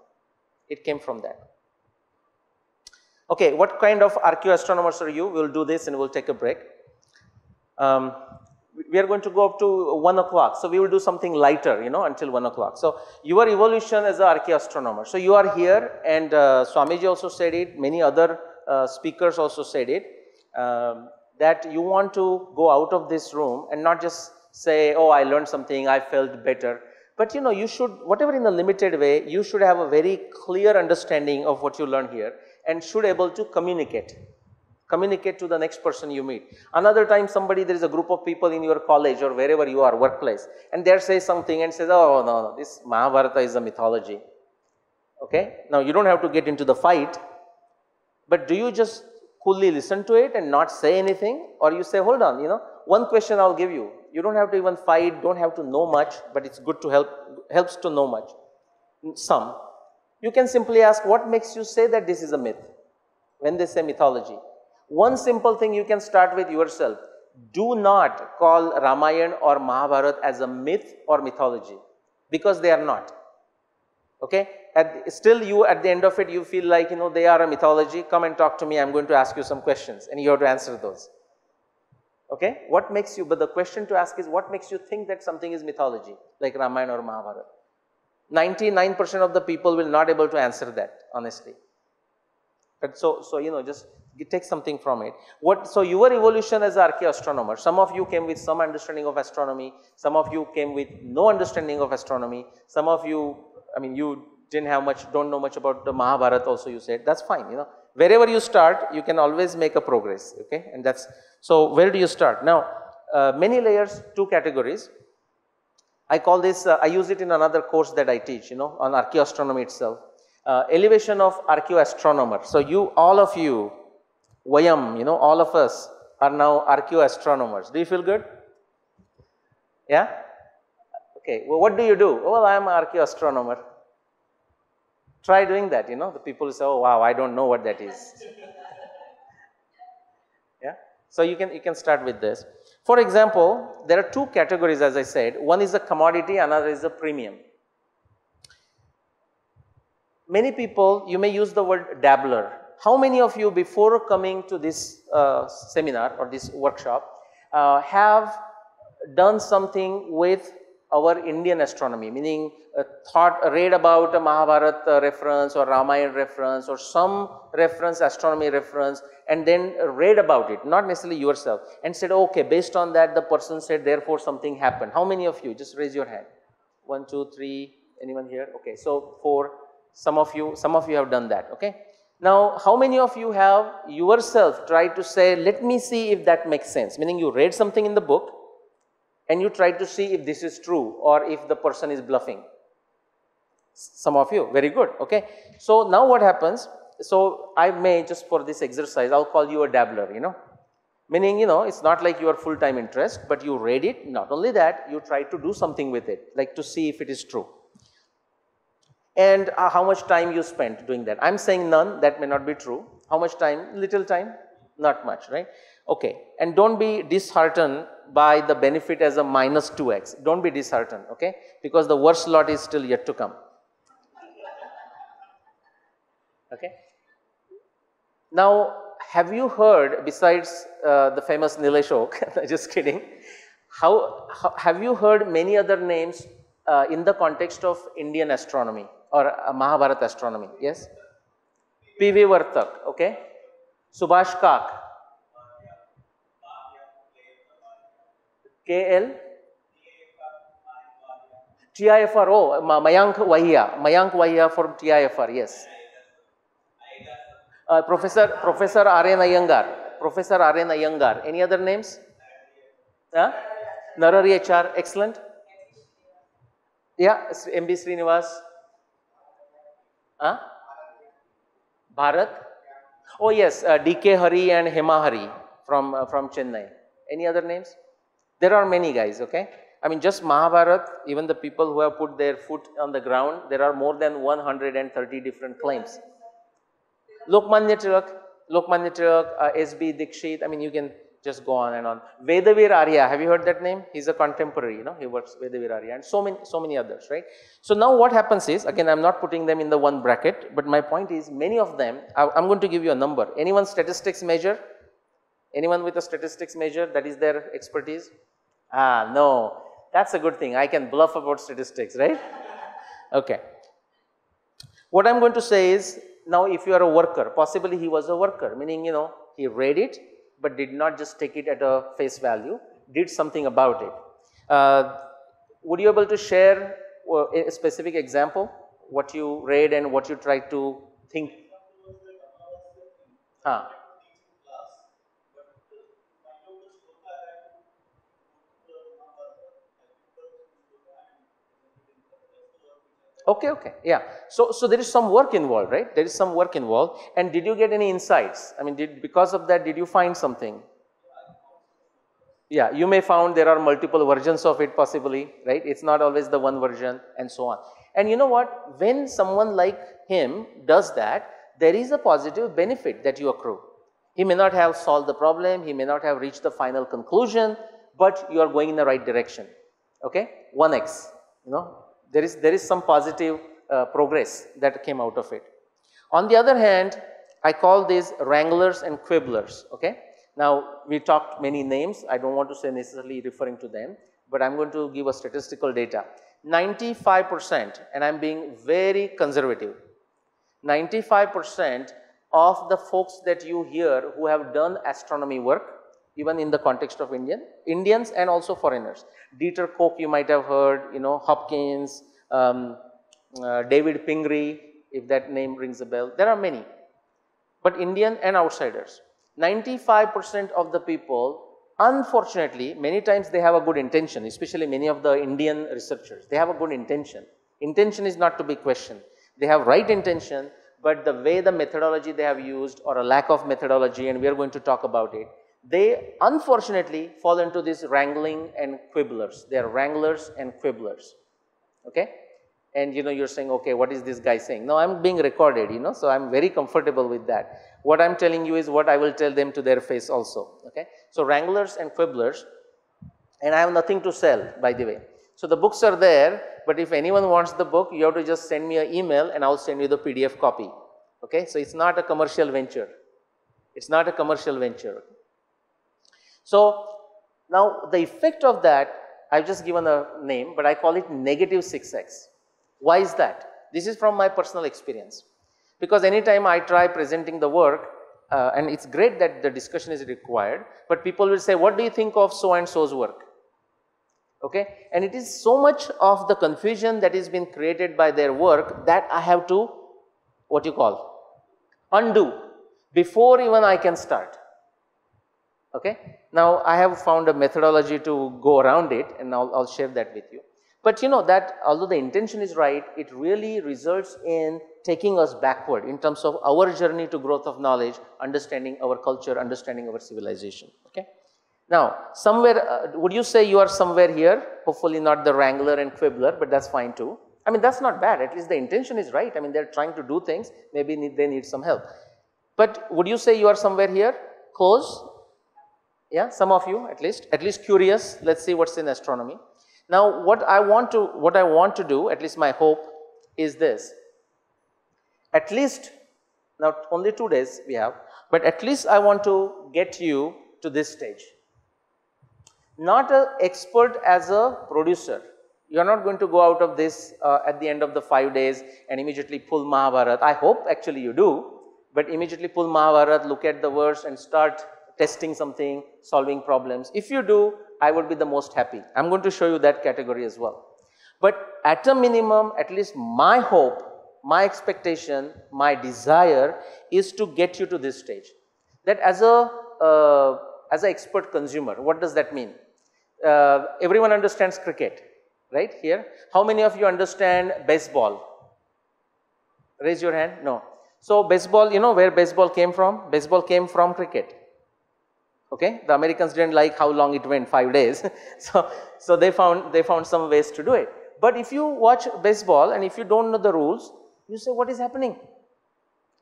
It came from that. Okay, what kind of archaeoastronomers are you? We'll do this and we'll take a break. We are going to go up to 1 o'clock. So we will do something lighter, until 1 o'clock. So your evolution as an archaeoastronomer. So you are here, and Swamiji also said it, many other speakers also said it, that you want to go out of this room and not just say, oh, I learned something, I felt better. But you should, whatever in a limited way, you should have a very clear understanding of what you learn here and should able to communicate to the next person you meet. Another time there is a group of people in your college or wherever you are, workplace, and they say something and says, oh, no, this Mahabharata is a mythology. Okay? Now, you don't have to get into the fight, but do you just coolly listen to it and not say anything? Or you say, hold on, one question I'll give you. You don't have to even fight, don't have to know much, but it's good to helps to know much. Some. You can simply ask, what makes you say that this is a myth? When they say mythology. One simple thing you can start with yourself. Do not call Ramayana or Mahabharata as a myth or mythology, because they are not. Okay? Still you, at the end of it, you feel like, they are a mythology. Come and talk to me. I'm going to ask you some questions and you have to answer those. Okay? What makes you, but the question to ask is, what makes you think that something is mythology, like Ramayana or Mahabharata? 99% of the people will not able to answer that, honestly. But so just take something from it. So your evolution as an archaeoastronomer, some of you came with some understanding of astronomy, some of you came with no understanding of astronomy, some of you, you didn't have much, don't know much about the Mahabharata also, you said, that's fine, Wherever you start, you can always make a progress, okay? And so where do you start? Now, many layers, 2 categories. I call this, I use it in another course that I teach, on archaeoastronomy itself. Elevation of archaeoastronomer. So all of you, Vayam, all of us are now archaeoastronomers. Do you feel good? Yeah? Okay, well, what do you do? Well, I am an archaeoastronomer. Try doing that, the people say, oh wow, I don't know what that is. Yeah? So you can start with this. For example, there are two categories, as I said. One is a commodity, another is a premium. Many people, you may use the word dabbler. How many of you, before coming to this seminar or this workshop, have done something with our Indian astronomy, meaning read about a Mahabharata reference or Ramayana reference or some reference, astronomy reference, and then read about it, not necessarily yourself, and said, okay, based on that, the person said, therefore something happened. How many of you? Just raise your hand. 1, 2, 3, anyone here? Okay, so 4, some of you have done that, okay? Now, how many of you have yourself tried to say, let me see if that makes sense, meaning you read something in the book, and you try to see if this is true or if the person is bluffing. Some of you, very good, okay. So now what happens, so I may, just for this exercise, I'll call you a dabbler, meaning, it's not like your full-time interest, but you read it. Not only that, you try to do something with it, like to see if it is true. And how much time you spent doing that. I'm saying none, that may not be true. How much time? Little time? Not much, right? Okay, and don't be disheartened by the benefit as a minus 2x. Don't be disheartened, okay? Because the worst lot is still yet to come. Okay? Now, have you heard, besides the famous Nileshok, just kidding, have you heard many other names in the context of Indian astronomy or Mahabharata astronomy? Yes? P.V. Vartak, okay? Subhash Kak. KL? TIFR, oh, Mayank Wahiya from TIFR, yes. Professor R.N. Iyengar. Any other names? Narari HR, excellent. Yeah, MB Srinivas. Bharat. Oh yes, DK Hari and Hema Hari from Chennai. Any other names? There are many guys, okay? I mean, just Mahabharat, even the people who have put their foot on the ground, there are more than 130 different claims. Lokmanya Tilak, S.B. Dikshit, I mean, you can just go on and on. Vedavir Arya, have you heard that name? He's a contemporary, he works Vedavir Arya, and so many others, right? So now what happens is, again, I'm not putting them in the one bracket, but my point is, many of them, I'm going to give you a number. Anyone statistics major? Anyone with a statistics major, that is their expertise? No, that's a good thing. I can bluff about statistics, right? Okay. What I'm going to say is, now if you are a worker, possibly he was a worker, meaning, he read it, but did not just take it at a face value, did something about it. Would you be able to share a specific example, what you read and what you tried to think? Okay, yeah. So there is some work involved, right? There is some work involved. And did you get any insights? I mean, because of that, did you find something? Yeah, you may found there are multiple versions of it possibly, right? It's not always the one version and so on. And you know what? When someone like him does that, there is a positive benefit that you accrue. He may not have solved the problem, he may not have reached the final conclusion, but you are going in the right direction. Okay? 1x, There is some positive progress that came out of it. On the other hand, I call these wranglers and quibblers, okay? Now, we talked many names. I don't want to say necessarily referring to them, but I'm going to give a statistical data. 95%, and I'm being very conservative, 95% of the folks that you hear who have done astronomy work, even in the context of Indians and also foreigners. Dieter Koch, you might have heard, Hopkins, David Pingree, if that name rings a bell. There are many, but Indian and outsiders. 95% of the people unfortunately, many times they have a good intention, especially many of the Indian researchers. They have a good intention. Intention is not to be questioned. They have right intention, but the way the methodology they have used or a lack of methodology, and we are going to talk about it, they unfortunately fall into this wrangling and quibblers. They are wranglers and quibblers. Okay? And you know, you're saying, okay, what is this guy saying? No, I'm being recorded, you know, so I'm very comfortable with that. What I'm telling you is what I will tell them to their face also. Okay? So wranglers and quibblers, and I have nothing to sell, by the way. So the books are there, but if anyone wants the book, you have to just send me an email and I'll send you the PDF copy. Okay? So it's not a commercial venture. It's not a commercial venture. So now the effect of that, I've just given a name, but I call it negative 6x. Why is that? This is from my personal experience. Because anytime I try presenting the work, and it's great that the discussion is required, but people will say, what do you think of so and so's work? Okay? And it is so much of the confusion that is being created by their work that I have to, what you call, undo before even I can start. Okay? Now I have found a methodology to go around it, and I'll share that with you. But you know that although the intention is right, it really results in taking us backward in terms of our journey to growth of knowledge, understanding our culture, understanding our civilization. Okay? Now, somewhere, would you say you are somewhere here? Hopefully not the wrangler and quibbler, but that's fine too. I mean, that's not bad. At least the intention is right. I mean, they're trying to do things. Maybe they need some help. But would you say you are somewhere here? Close? Yeah, some of you at least curious. Let's see what's in astronomy. Now, what I want to do, at least my hope, is this. At least, now only 2 days we have, but at least I want to get you to this stage. Not an expert as a producer. You are not going to go out of this at the end of the 5 days and immediately pull Mahabharata. I hope actually you do, but immediately pull Mahabharata, look at the verse and start testing something, solving problems. If you do, I would be the most happy. I'm going to show you that category as well. But at a minimum, at least my hope, my expectation, my desire is to get you to this stage. That as an expert consumer, what does that mean? Everyone understands cricket, right here. How many of you understand baseball? Raise your hand. No. So baseball, you know where baseball came from? Baseball came from cricket. Okay, the Americans didn't like how long it went, 5 days. so they found some ways to do it. But if you watch baseball and if you don't know the rules, you say, what is happening?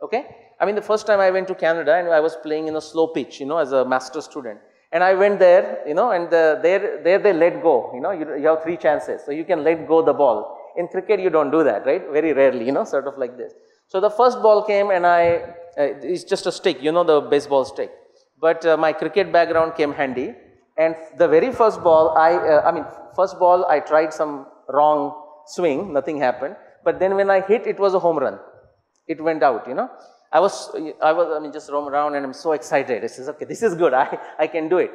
Okay, I mean the first time I went to Canada and I was playing in a slow pitch, you know, as a master student. And I went there, you know, and there they let go, you know, you have 3 chances. So you can let go the ball. In cricket, you don't do that, right? Very rarely, you know, sort of like this. So the first ball came and it's just a stick, you know, the baseball stick. But my cricket background came handy, and the very first ball, first ball I tried some wrong swing, nothing happened. But then when I hit, it was a home run. It went out, you know. I mean, just roam around and I'm so excited. I says, okay, this is good. I can do it.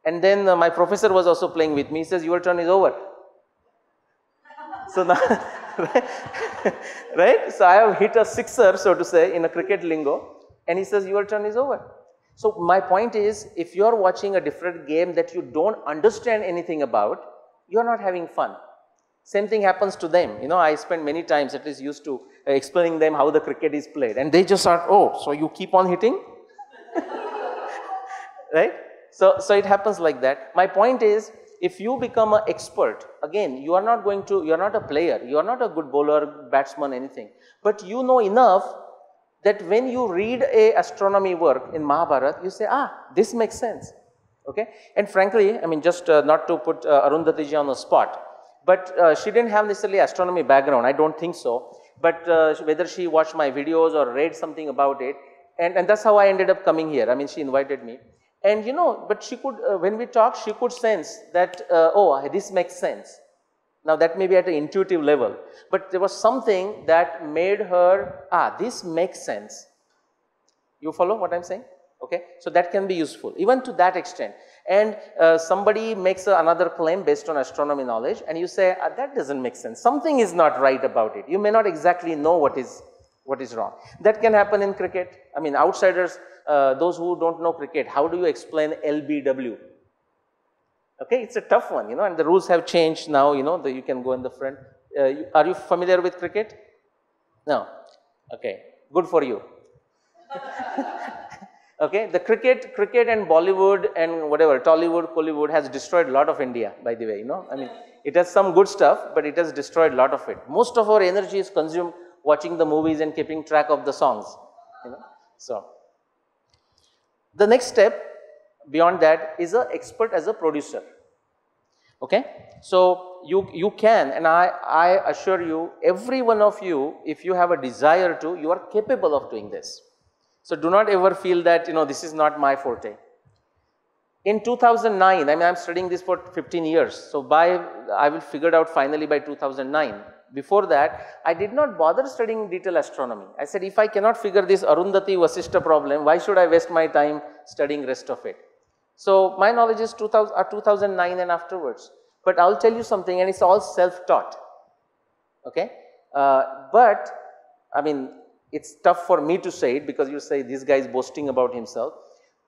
And then my professor was also playing with me. He says, your turn is over. So now, right? So I have hit a sixer, so to say, in a cricket lingo, and he says, your turn is over. So my point is, if you are watching a different game that you don't understand anything about, you are not having fun. Same thing happens to them. You know, I spend many times, at least used to, explaining them how the cricket is played. And they just are, oh, so you keep on hitting? Right? So it happens like that. My point is, if you become an expert, again, you are not a player. You are not a good bowler, batsman, anything. But you know enough that when you read a astronomy work in Mahabharata, you say, this makes sense. Okay? And frankly, I mean, just not to put Arundhati ji on the spot, but she didn't have necessarily astronomy background, I don't think so. But whether she watched my videos or read something about it, and that's how I ended up coming here. I mean, she invited me. And you know, but she could, when we talked, she could sense that, oh, this makes sense. Now that may be at an intuitive level, but there was something that made her, this makes sense. You follow what I'm saying? Okay, so that can be useful, even to that extent. And somebody makes another claim based on astronomy knowledge, and you say, that doesn't make sense. Something is not right about it. You may not exactly know what is wrong. That can happen in cricket. I mean, outsiders, those who don't know cricket, how do you explain LBW? Okay, it's a tough one, you know, and the rules have changed now, you know, you can go in the front. Are you familiar with cricket? No. Okay, good for you. Okay, the cricket and Bollywood and whatever, Tollywood, Kollywood has destroyed a lot of India, by the way, you know. I mean, it has some good stuff, but it has destroyed a lot of it. Most of our energy is consumed watching the movies and keeping track of the songs, you know. So, the next step beyond that is an expert as a producer. Okay, so you can, and I assure you, every one of you, if you have a desire to, you are capable of doing this. So do not ever feel that, you know, this is not my forte. In 2009, I mean, I'm studying this for 15 years. So I will figure it out finally by 2009. Before that, I did not bother studying detailed astronomy. I said, if I cannot figure this Arundhati Vasishtha problem, why should I waste my time studying rest of it? So my knowledge is 2009 and afterwards. But I'll tell you something, and it's all self-taught. Okay? But, I mean, it's tough for me to say it because you say this guy is boasting about himself.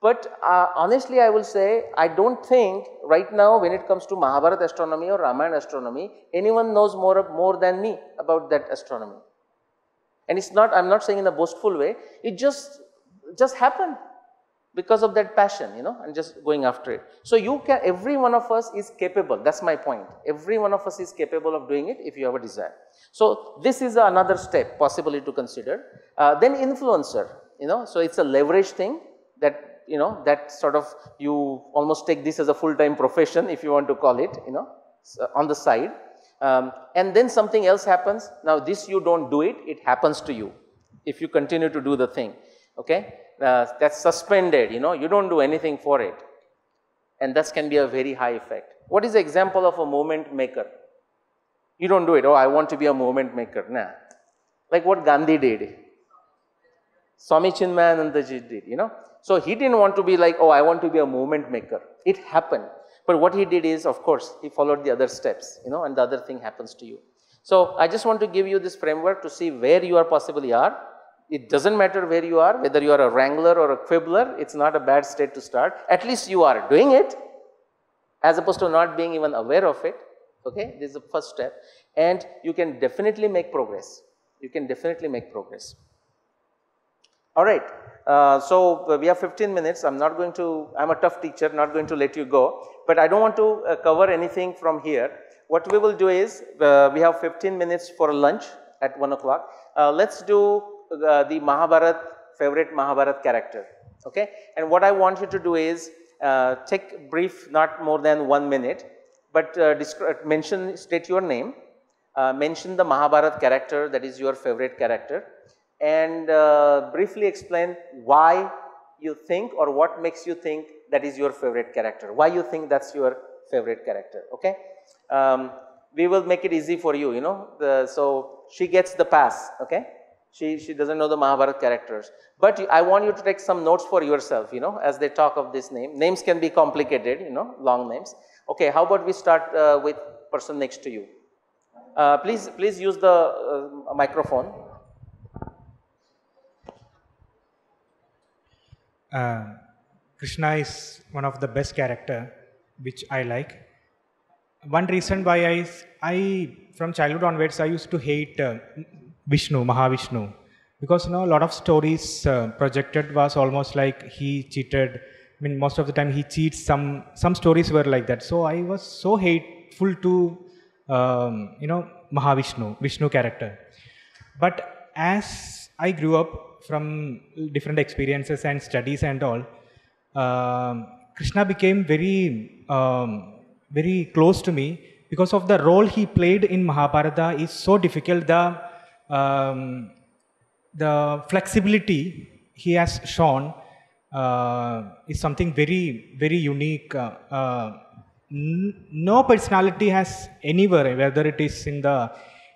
But honestly, I will say, I don't think right now when it comes to Mahabharata astronomy or Ramayana astronomy, anyone knows more than me about that astronomy. And it's not, I'm not saying in a boastful way, it just happened because of that passion, you know, and just going after it. So you can, every one of us is capable, that's my point. Every one of us is capable of doing it if you have a desire. So this is another step possibly to consider. Then influencer, you know, so it's a leverage thing that, you know, that sort of, you almost take this as a full-time profession if you want to call it, you know, on the side. And then something else happens. Now this you don't do it, it happens to you if you continue to do the thing, okay. That's suspended, you know, you don't do anything for it. And that can be a very high effect. What is the example of a movement maker? You don't do it, oh, I want to be a movement maker. Nah. Like what Gandhi did. Swami Chinmayanandaji did, you know. So he didn't want to be like, oh, I want to be a movement maker. It happened. But what he did is, of course, he followed the other steps, you know, and the other thing happens to you. So I just want to give you this framework to see where you are possibly are. It doesn't matter where you are, whether you are a wrangler or a quibbler, it's not a bad state to start. At least you are doing it, as opposed to not being even aware of it. Okay, this is the first step. And you can definitely make progress. You can definitely make progress. All right, so we have 15 minutes. I'm a tough teacher, not going to let you go. But I don't want to cover anything from here. What we will do is, we have 15 minutes for lunch at 1 o'clock. Let's do the Mahabharata, favorite Mahabharata character, okay? And what I want you to do is take brief, not more than 1 minute, but state your name, mention the Mahabharata character that is your favorite character, and briefly explain why you think or what makes you think that is your favorite character, why you think that's your favorite character, okay? We will make it easy for you, you know, so she gets the pass, okay? She doesn't know the Mahabharata characters. But I want you to take some notes for yourself, you know, as they talk of this name. Names can be complicated, you know, long names. Okay, how about we start with person next to you. Please use the microphone. Krishna is one of the best character which I like. One reason why I from childhood onwards, I used to hate Vishnu, Mahavishnu, because, you know, a lot of stories projected was almost like he cheated. I mean, most of the time he cheats. Some stories were like that. So I was so hateful to, you know, Mahavishnu, Vishnu character. But as I grew up from different experiences and studies and all, Krishna became very, very close to me because of the role he played in Mahabharata is so difficult. The flexibility he has shown is something very, very unique. No personality has anywhere, whether it is in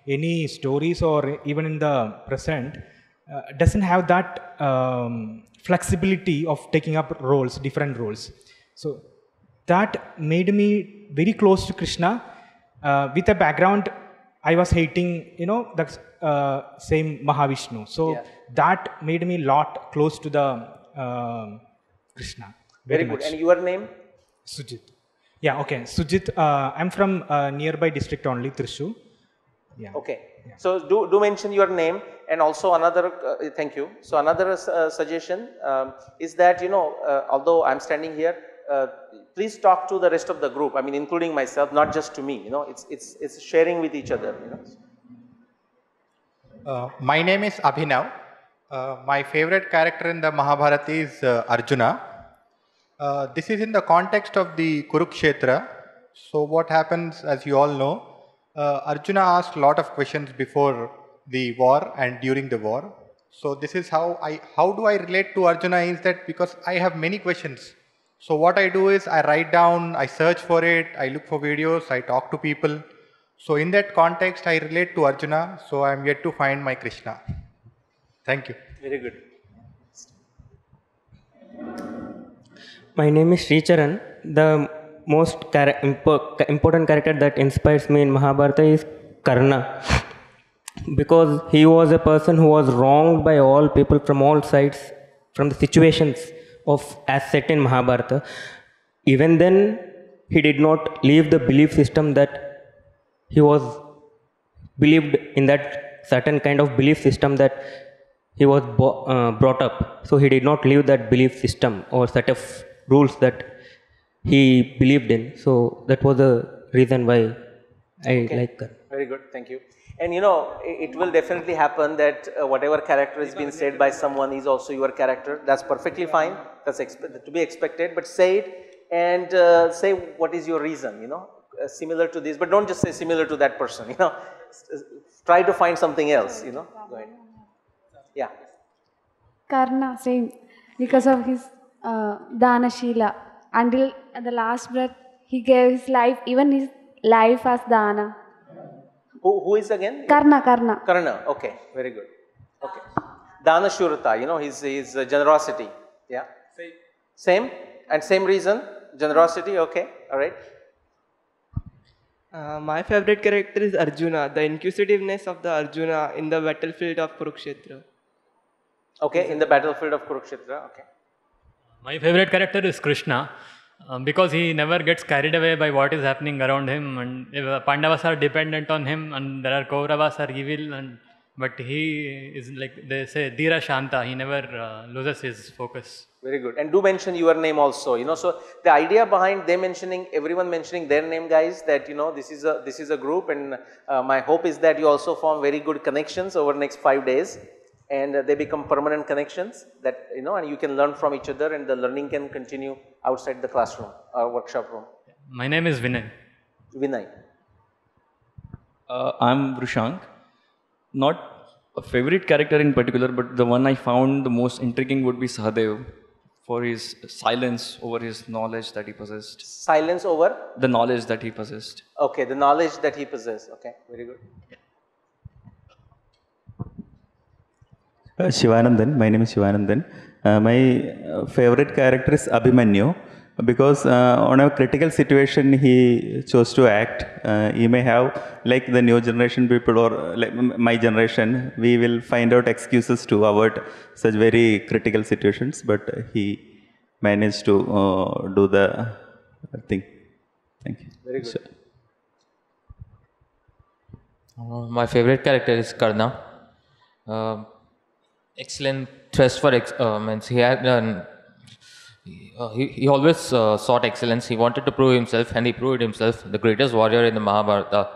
any stories or even in the present, doesn't have that flexibility of taking up roles, different roles. So that made me very close to Krishna. With a background, I was hating, you know, the same Mahavishnu. So yeah, that made me lot close to the Krishna. Very good. And your name? Sujit. Yeah, okay. Sujit, I'm from nearby district only, Thrissur. Yeah. Okay. So do mention your name, and also another, thank you. So another suggestion is that, although I'm standing here, please talk to the rest of the group. I mean, including myself, not just to me. It's sharing with each other. My name is Abhinav. My favorite character in the Mahabharata is Arjuna. This is in the context of the Kurukshetra. So what happens, as you all know, Arjuna asked a lot of questions before the war and during the war. So this is how do I relate to Arjuna is that because I have many questions. So what I do is I write down, I search for it, I look for videos, I talk to people. So in that context, I relate to Arjuna. So I am yet to find my Krishna. Thank you. Very good. My name is Sri Charan. The most important character that inspires me in Mahabharata is Karna. Because he was a person who was wronged by all people from all sides, from the situations as set in Mahabharata. Even then, he did not leave the belief system that he was believed in, that certain kind of belief system that he was brought up. So he did not leave that belief system or set of rules that he believed in. So that was the reason why I like Karna. Very good, thank you. And it will definitely happen that whatever character is being said by someone is also your character. That's perfectly fine. That's to be expected. But say it and say what is your reason, similar to this. But don't just say similar to that person, Try to find something else, Go ahead. Yeah. Karna, same. Because of his Danashila. Until the last breath, he gave his life, even his life as Dana. Who is again? Karna. Karna, okay, very good. Okay. Dana Shurata, his generosity. Yeah. Same? And same reason? Generosity, okay, alright. My favorite character is Arjuna, the inquisitiveness of the Arjuna in the battlefield of Kurukshetra. Okay, in the battlefield of Kurukshetra, okay. My favorite character is Krishna, because he never gets carried away by what is happening around him, and if Pandavas are dependent on him, and there are Kauravas are evil, but he is like they say Dhira Shanta, he never loses his focus. Very good. And do mention your name also, so the idea behind them everyone mentioning their name, guys, that this is a group, and my hope is that you also form very good connections over the next 5 days. And they become permanent connections that, and you can learn from each other, and the learning can continue outside the classroom or workshop room. My name is Vinay. Vinay. I'm Vrushank. Not a favorite character in particular, but the one I found the most intriguing would be Sahadev, for his silence over his knowledge that he possessed. Silence over? The knowledge that he possessed. Okay, the knowledge that he possessed. Okay, very good. Shivanandan, my name is Shivanandan. My favorite character is Abhimanyu because on a critical situation he chose to act. He may have, like the new generation people or like my generation, we will find out excuses to avoid such very critical situations, but he managed to do the thing. Thank you. Very good. My favorite character is Karna. Excellent thirst for he had he always sought excellence. He wanted to prove himself, and he proved himself the greatest warrior in the Mahabharata.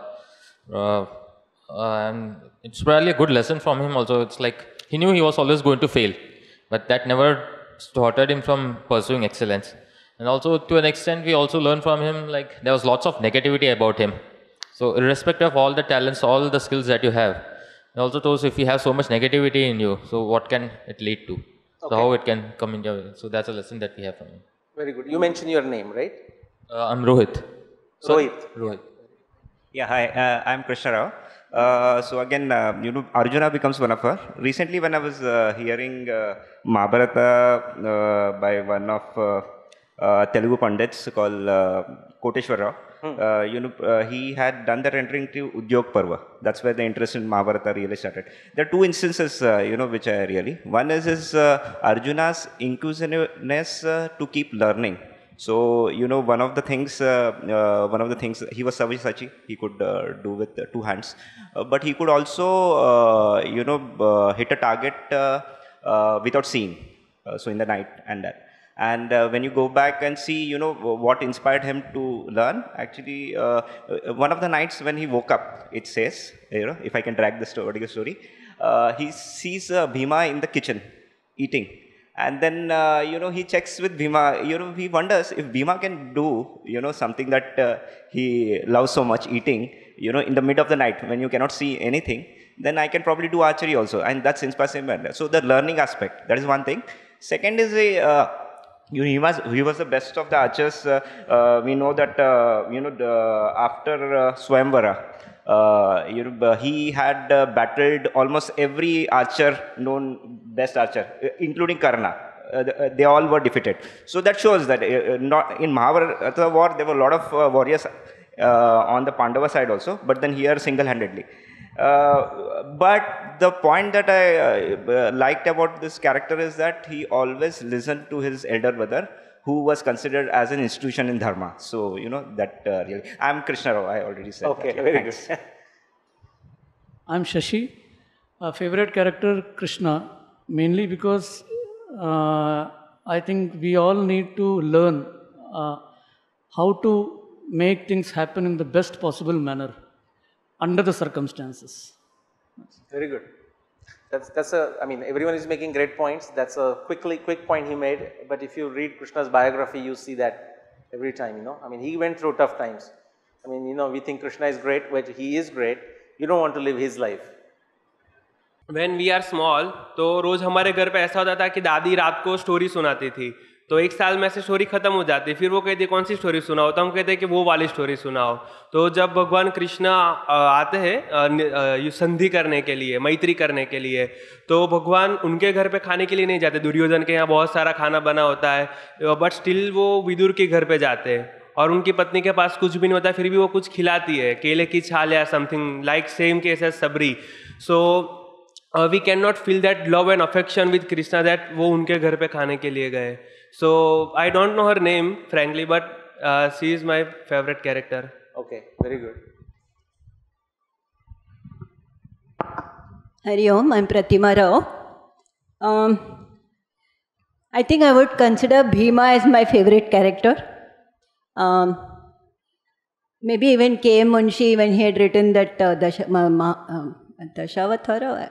And it's probably a good lesson from him also. It's like he knew he was always going to fail, but that never thwarted him from pursuing excellence. And also, to an extent, we also learned from him, like there was lots of negativity about him. So irrespective of all the talents, all the skills that you have, it also tells if you have so much negativity in you, so what can it lead to? So how it can come in your way. So that's a lesson that we have from him. Very good. You mentioned your name, right? I'm Rohit. Rohit. Yeah, hi. I'm Krishna Rao. So again, Arjuna becomes one of her. Recently, when I was hearing Mahabharata by one of Telugu Pandits called Koteshwar Rao, he had done the rendering to Udyog Parva. That's where the interest in Mahabharata really started. There are two instances, which I really. One is Arjuna's inquisitiveness to keep learning. So, you know, one of the things he was Sabyasachi, he could do with 2 hands, but he could also, hit a target without seeing, so in the night and that. And when you go back and see, you know, what inspired him to learn, actually, one of the nights when he woke up, it says, you know, if I can drag the story, he sees Bhima in the kitchen eating. And then, he checks with Bhima, he wonders if Bhima can do, something that he loves so much, eating, in the mid of the night when you cannot see anything, then I can probably do archery also. And that's inspires him. So the learning aspect, that is one thing. Second is he was the best of the archers. We know that, after Swayamvara, he had battled almost every archer, known best archer, including Karna. They all were defeated. So that shows that not in Mahabharata war, there were a lot of warriors on the Pandava side also, but then here single-handedly. But the point that I liked about this character is that he always listened to his elder brother, who was considered as an institution in Dharma. So, that really. I'm Krishna Rao, I already said. Okay, that. very Thanks. good. I'm Shashi. Favorite character, Krishna, mainly because I think we all need to learn how to make things happen in the best possible manner under the circumstances. Very good. Everyone is making great points. That's a quick point he made. But if you read Krishna's biography, you see that every time, he went through tough times. We think Krishna is great, but he is great. You don't want to live his life. When we are small, तो रोज हमारे घर पे ऐसा होता था कि दादी रात को स्टोरी सुनाती थी. तो 1 साल में से स्टोरी खत्म हो जाती, फिर वो कहती कौन सी स्टोरी सुनाओ, तो हम कहते हैं कि वो वाली स्टोरी सुनाओ. तो जब भगवान कृष्ण आते हैं संधि करने के लिए, मैत्री करने के लिए, तो भगवान उनके घर पे खाने के लिए नहीं जाते. दुर्योधन के यहाँ बहुत सारा खाना बना होता है, बट स्टिल वो विदुर के घर पे जाते हैं और उनकी पत्नी के पास कुछ भी नहीं होता, फिर भी वो कुछ खिलाती है, केले की छाल या something like same case as Shabari. So we can not feel that love and affection with Krishna that वो उनके घर पे खाने के लिए गए. So I don't know her name, frankly, but she is my favorite character. Okay, very good. Hari Om, I'm Pratima Rao. I think I would consider Bhima as my favorite character. Maybe even K.M. Munshi, when he had written that Dashavatara,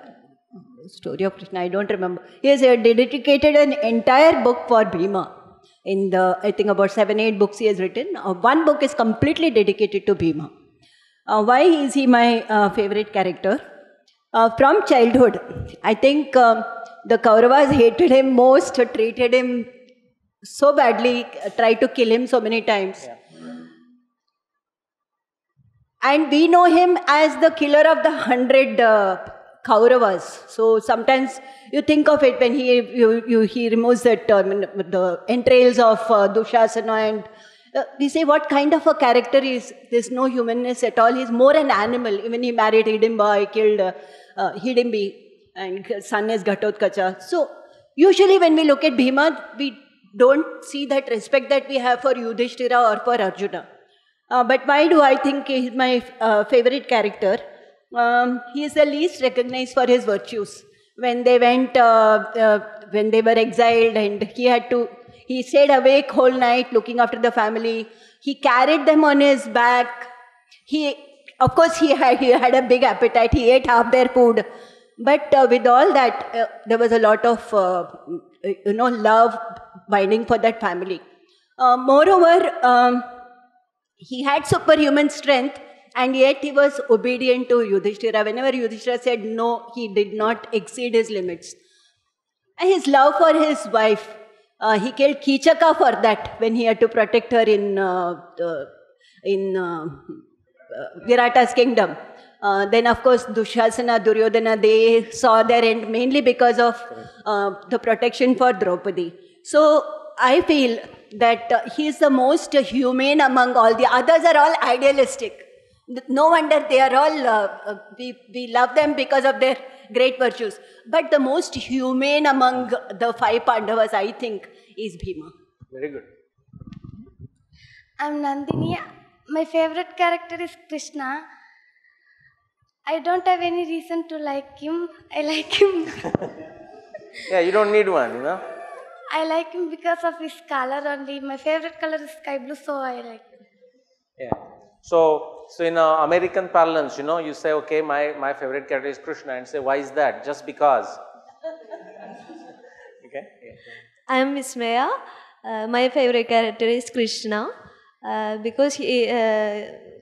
story of Krishna, I don't remember. Yes, he had dedicated an entire book for Bhima. In the, I think about 7-8 books he has written. One book is completely dedicated to Bhima. Why is he my favorite character? From childhood, I think the Kauravas hated him most, treated him so badly, tried to kill him so many times. Yeah. And we know him as the killer of the 100 Kauravas. So sometimes you think of it when he removes that the entrails of Dushasana, and we say, what kind of a character is? There's no humanness at all. He's more an animal. Even he married Hidimba, he killed Hidimbi, and son is Ghatotkacha. So usually when we look at Bhima, we don't see that respect that we have for Yudhishthira or for Arjuna. But why do I think he's my favorite character? He is the least recognized for his virtues. When they went, when they were exiled, and he stayed awake whole night looking after the family. He carried them on his back. Of course, he had a big appetite. He ate half their food. But with all that, there was a lot of, love binding for that family. Moreover, he had superhuman strength, and yet he was obedient to Yudhishthira. Whenever Yudhishthira said no, he did not exceed his limits. And his love for his wife, he killed Kichaka for that when he had to protect her in Virata's kingdom. Then of course Dushasana, Duryodhana, they saw their end mainly because of the protection for Draupadi. So I feel that he is the most humane among all. The others are all idealistic. No wonder they are all, we love them because of their great virtues. But the most humane among the 5 Pandavas, I think, is Bhima. Very good. I'm Nandini. My favorite character is Krishna. I don't have any reason to like him. I like him. Yeah, you don't need one, you know. I like him because of his color only. My favorite color is sky blue, so I like him. Yeah. So in American parlance, you know, you say, okay, my favorite character is Krishna, and say, why is that? Just because. Okay. Yeah. I am Vismaya. My favorite character is Krishna because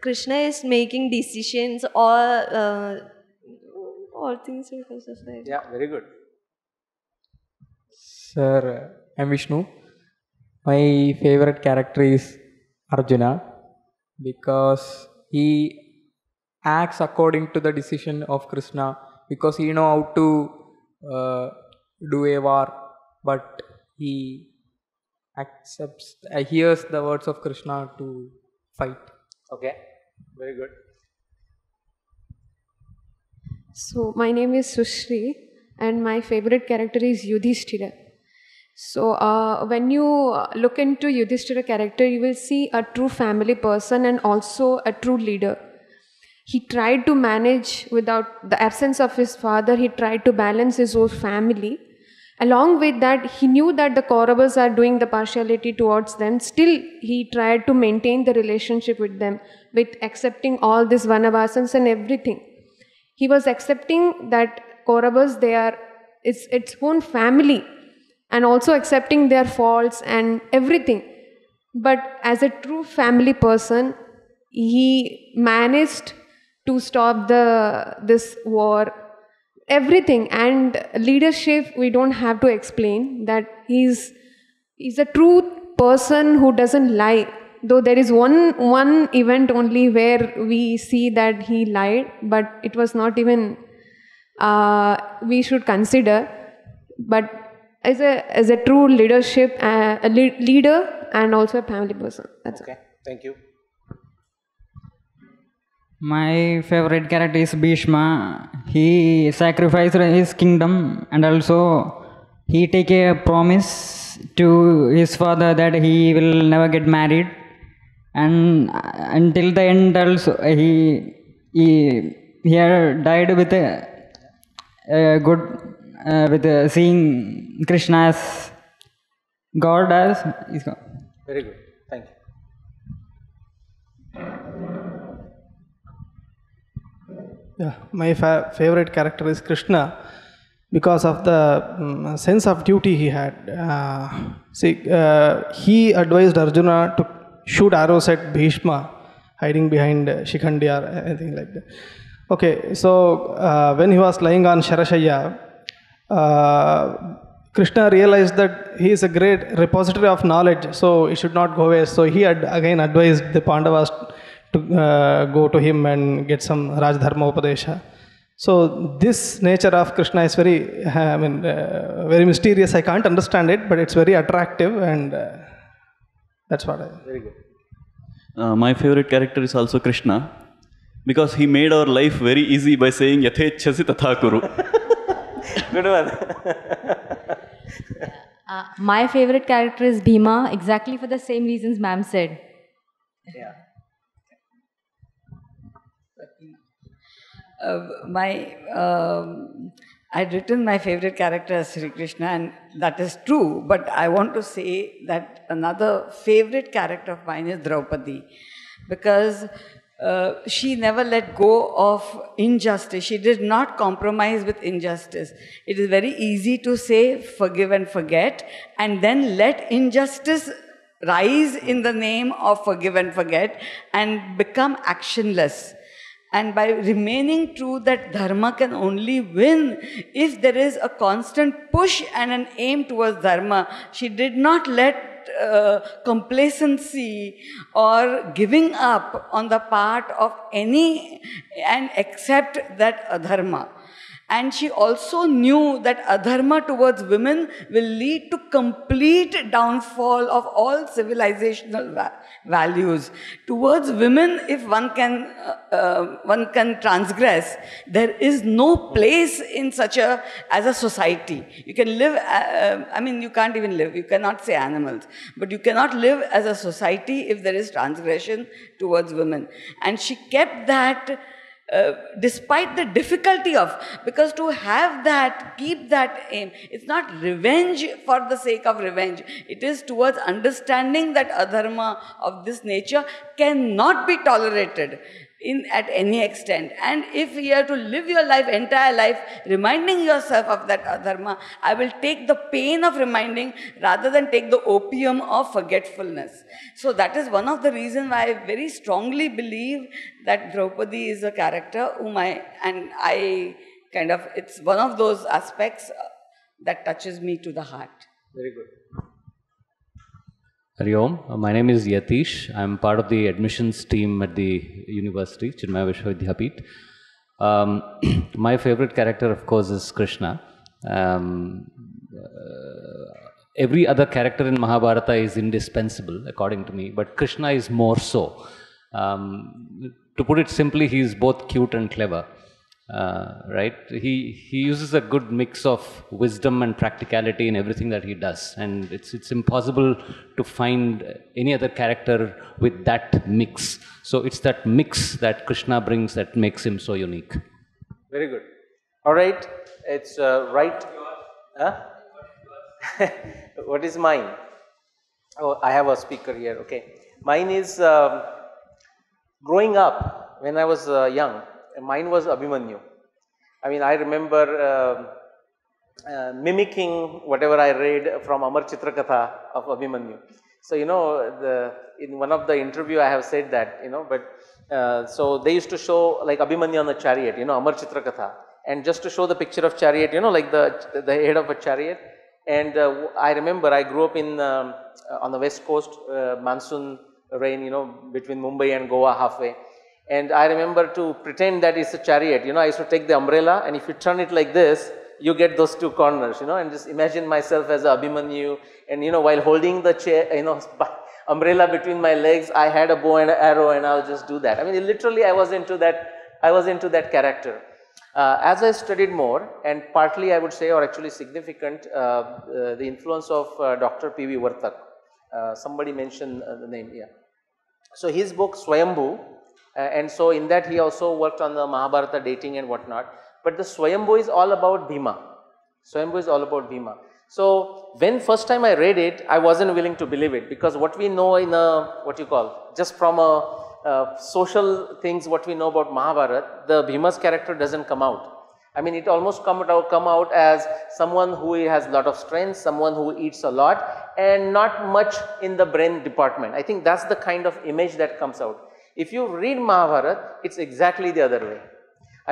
Krishna is making decisions all things because of that. Yeah, very good. Sir, I am Vishnu. My favorite character is Arjuna because he acts according to the decision of Krishna because he know how to do a war, but he accepts, hears the words of Krishna to fight. Okay, very good. So my name is Sushri and my favorite character is Yudhishthira. So when you look into Yudhishthira character, you will see a true family person and also a true leader. He tried to manage without the absence of his father, he tried to balance his own family. Along with that, he knew that the Kauravas are doing the partiality towards them. Still, he tried to maintain the relationship with them, with accepting all these Vanavasans and everything. He was accepting that Kauravas, it's its own family, and also accepting their faults and everything. But as a true family person, he managed to stop this war. Everything, and leadership, we don't have to explain that he's a true person who doesn't lie. Though there is one event only where we see that he lied, but it was not even we should consider. But as a true leadership, a leader and also a family person. That's okay. Thank you. My favorite character is Bhishma. He sacrificed his kingdom and also he take a promise to his father that he will never get married. And until the end also he had died with a good with seeing Krishna as God as is God. Very good. Thank you. Yeah, my favorite character is Krishna because of the sense of duty he had. He advised Arjuna to shoot arrows at Bhishma, hiding behind Shikhandi or anything like that. Okay, so when he was lying on Sharashaya, Krishna realized that he is a great repository of knowledge, so he should not go away. So he had again advised the Pandavas to go to him and get some Rajdharma Upadesha. So this nature of Krishna is very, very mysterious. I can't understand it, but it's very attractive, and that's what I. Very good. My favorite character is also Krishna, because he made our life very easy by saying Yathechasi Tatha Kuru. Good one. My favorite character is Bhima, exactly for the same reasons ma'am said. Yeah. I'd written my favorite character as Sri Krishna, and that is true, but I want to say that another favorite character of mine is Draupadi, because she never let go of injustice. She did not compromise with injustice. It is very easy to say forgive and forget, and then let injustice rise in the name of forgive and forget and become actionless. And by remaining true that dharma can only win if there is a constant push and an aim towards dharma. She did not let complacency or giving up on the part of any and accept that adharma. And she also knew that adharma towards women will lead to complete downfall of all civilizational values. Towards women, if one can transgress, there is no place in such as a society. You can live, you can't even live, you cannot say animals, but you cannot live as a society if there is transgression towards women. And she kept that despite the difficulty of, because to have that, keep that aim, it's not revenge for the sake of revenge. It is towards understanding that adharma of this nature cannot be tolerated at any extent. And if you have to live your entire life, reminding yourself of that adharma, I will take the pain of reminding rather than take the opium of forgetfulness. So that is one of the reasons why I very strongly believe that Draupadi is a character whom it's one of those aspects that touches me to the heart. Very good. Hari Om. My name is Yatish. I am part of the admissions team at the university, Chinmaya Vishwavidyapith. My favorite character, of course, is Krishna. Every other character in Mahabharata is indispensable, according to me, but Krishna is more so. To put it simply, he is both cute and clever. Right? He uses a good mix of wisdom and practicality in everything that he does, and it's impossible to find any other character with that mix. So it's that mix that Krishna brings that makes him so unique. Very good. All right, it's right. Huh? What is mine? Oh, I have a speaker here. Okay, mine is growing up when I was young. Mine was Abhimanyu. I remember mimicking whatever I read from Amar Chitrakatha of Abhimanyu. So, in one of the interview I have said that, so they used to show like Abhimanyu on the chariot, Amar Chitrakatha. And just to show the picture of chariot, like the head of a chariot. And I remember I grew up on the west coast, monsoon rain, between Mumbai and Goa halfway. And I remember to pretend that it's a chariot, I used to take the umbrella, and if you turn it like this, you get those two corners, and just imagine myself as Abhimanyu, and while holding the chair, umbrella between my legs, I had a bow and an arrow, and I'll just do that. Literally I was into that character. As I studied more, and partly I would say, or actually significant, the influence of Dr. P.V. Vartak. Somebody mentioned the name, yeah. So his book Swayambhu, and so in that he also worked on the Mahabharata dating and whatnot. But the Swayambhu is all about Bhima. Swayambhu is all about Bhima. So when first time I read it, I wasn't willing to believe it, because what we know in just from social things, what we know about Mahabharata, the Bhima's character doesn't come out. It almost come out as someone who has a lot of strength, someone who eats a lot, and not much in the brain department. I think that's the kind of image that comes out. If you read Mahabharata, it's exactly the other way.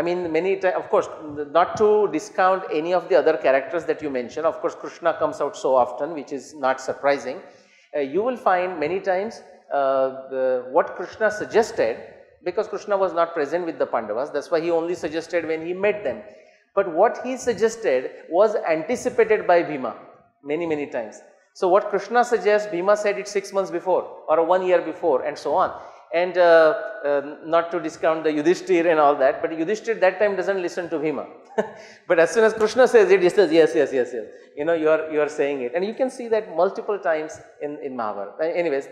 Many times, of course, not to discount any of the other characters that you mentioned. Of course, Krishna comes out so often, which is not surprising. You will find many times what Krishna suggested, because Krishna was not present with the Pandavas, that's why he only suggested when he met them. But what he suggested was anticipated by Bhima many, many times. So what Krishna suggests, Bhima said it 6 months before or 1 year before, and so on. And not to discount the Yudhishthir and all that, but Yudhishthir that time doesn't listen to Bhima. But as soon as Krishna says it, he says yes, yes, yes, yes. You are saying it, and you can see that multiple times in Mahabharata. Anyways,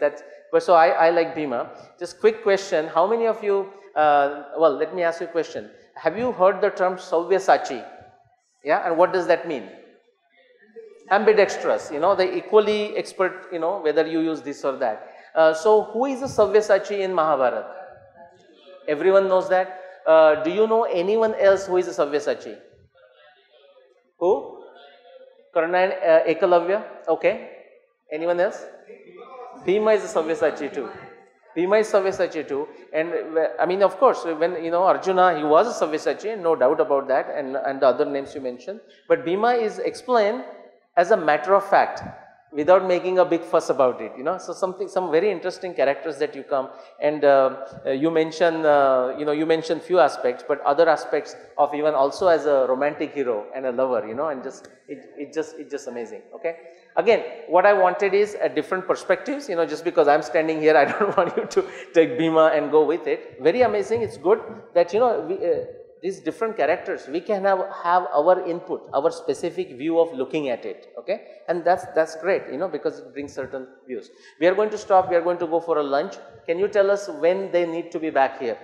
so I like Bhima. Just quick question: how many of you? Let me ask you a question. Have you heard the term Savyasachi? Yeah, and what does that mean? Ambidextrous. The equally expert. Whether you use this or that. So who is a Savyasachi in Mahabharata? Everyone knows that. Do you know anyone else who is a Savyasachi? Who? Karna and Ekalavya. Okay. Anyone else? Bhima is a Savyasachi too. Bhima is Savyasachi too. And of course, when Arjuna, he was a Savyasachi, no doubt about that, and the other names you mentioned. But Bhima is explained as a matter of fact. without making a big fuss about it, you know. So some very interesting characters that you come, and you mention, you know, you mention few aspects, but other aspects of even also as a romantic hero and a lover, you know, and just, it's just amazing, okay. Again, what I wanted is a different perspectives, you know, just because I'm standing here, I don't want you to take Bhima and go with it. Very amazing, it's good that, you know, we, these different characters, we can have our input, our specific view of looking at it, okay, and that's great, you know, because it brings certain views. We are going to stop, we are going to go for a lunch. Can you tell us when they need to be back here?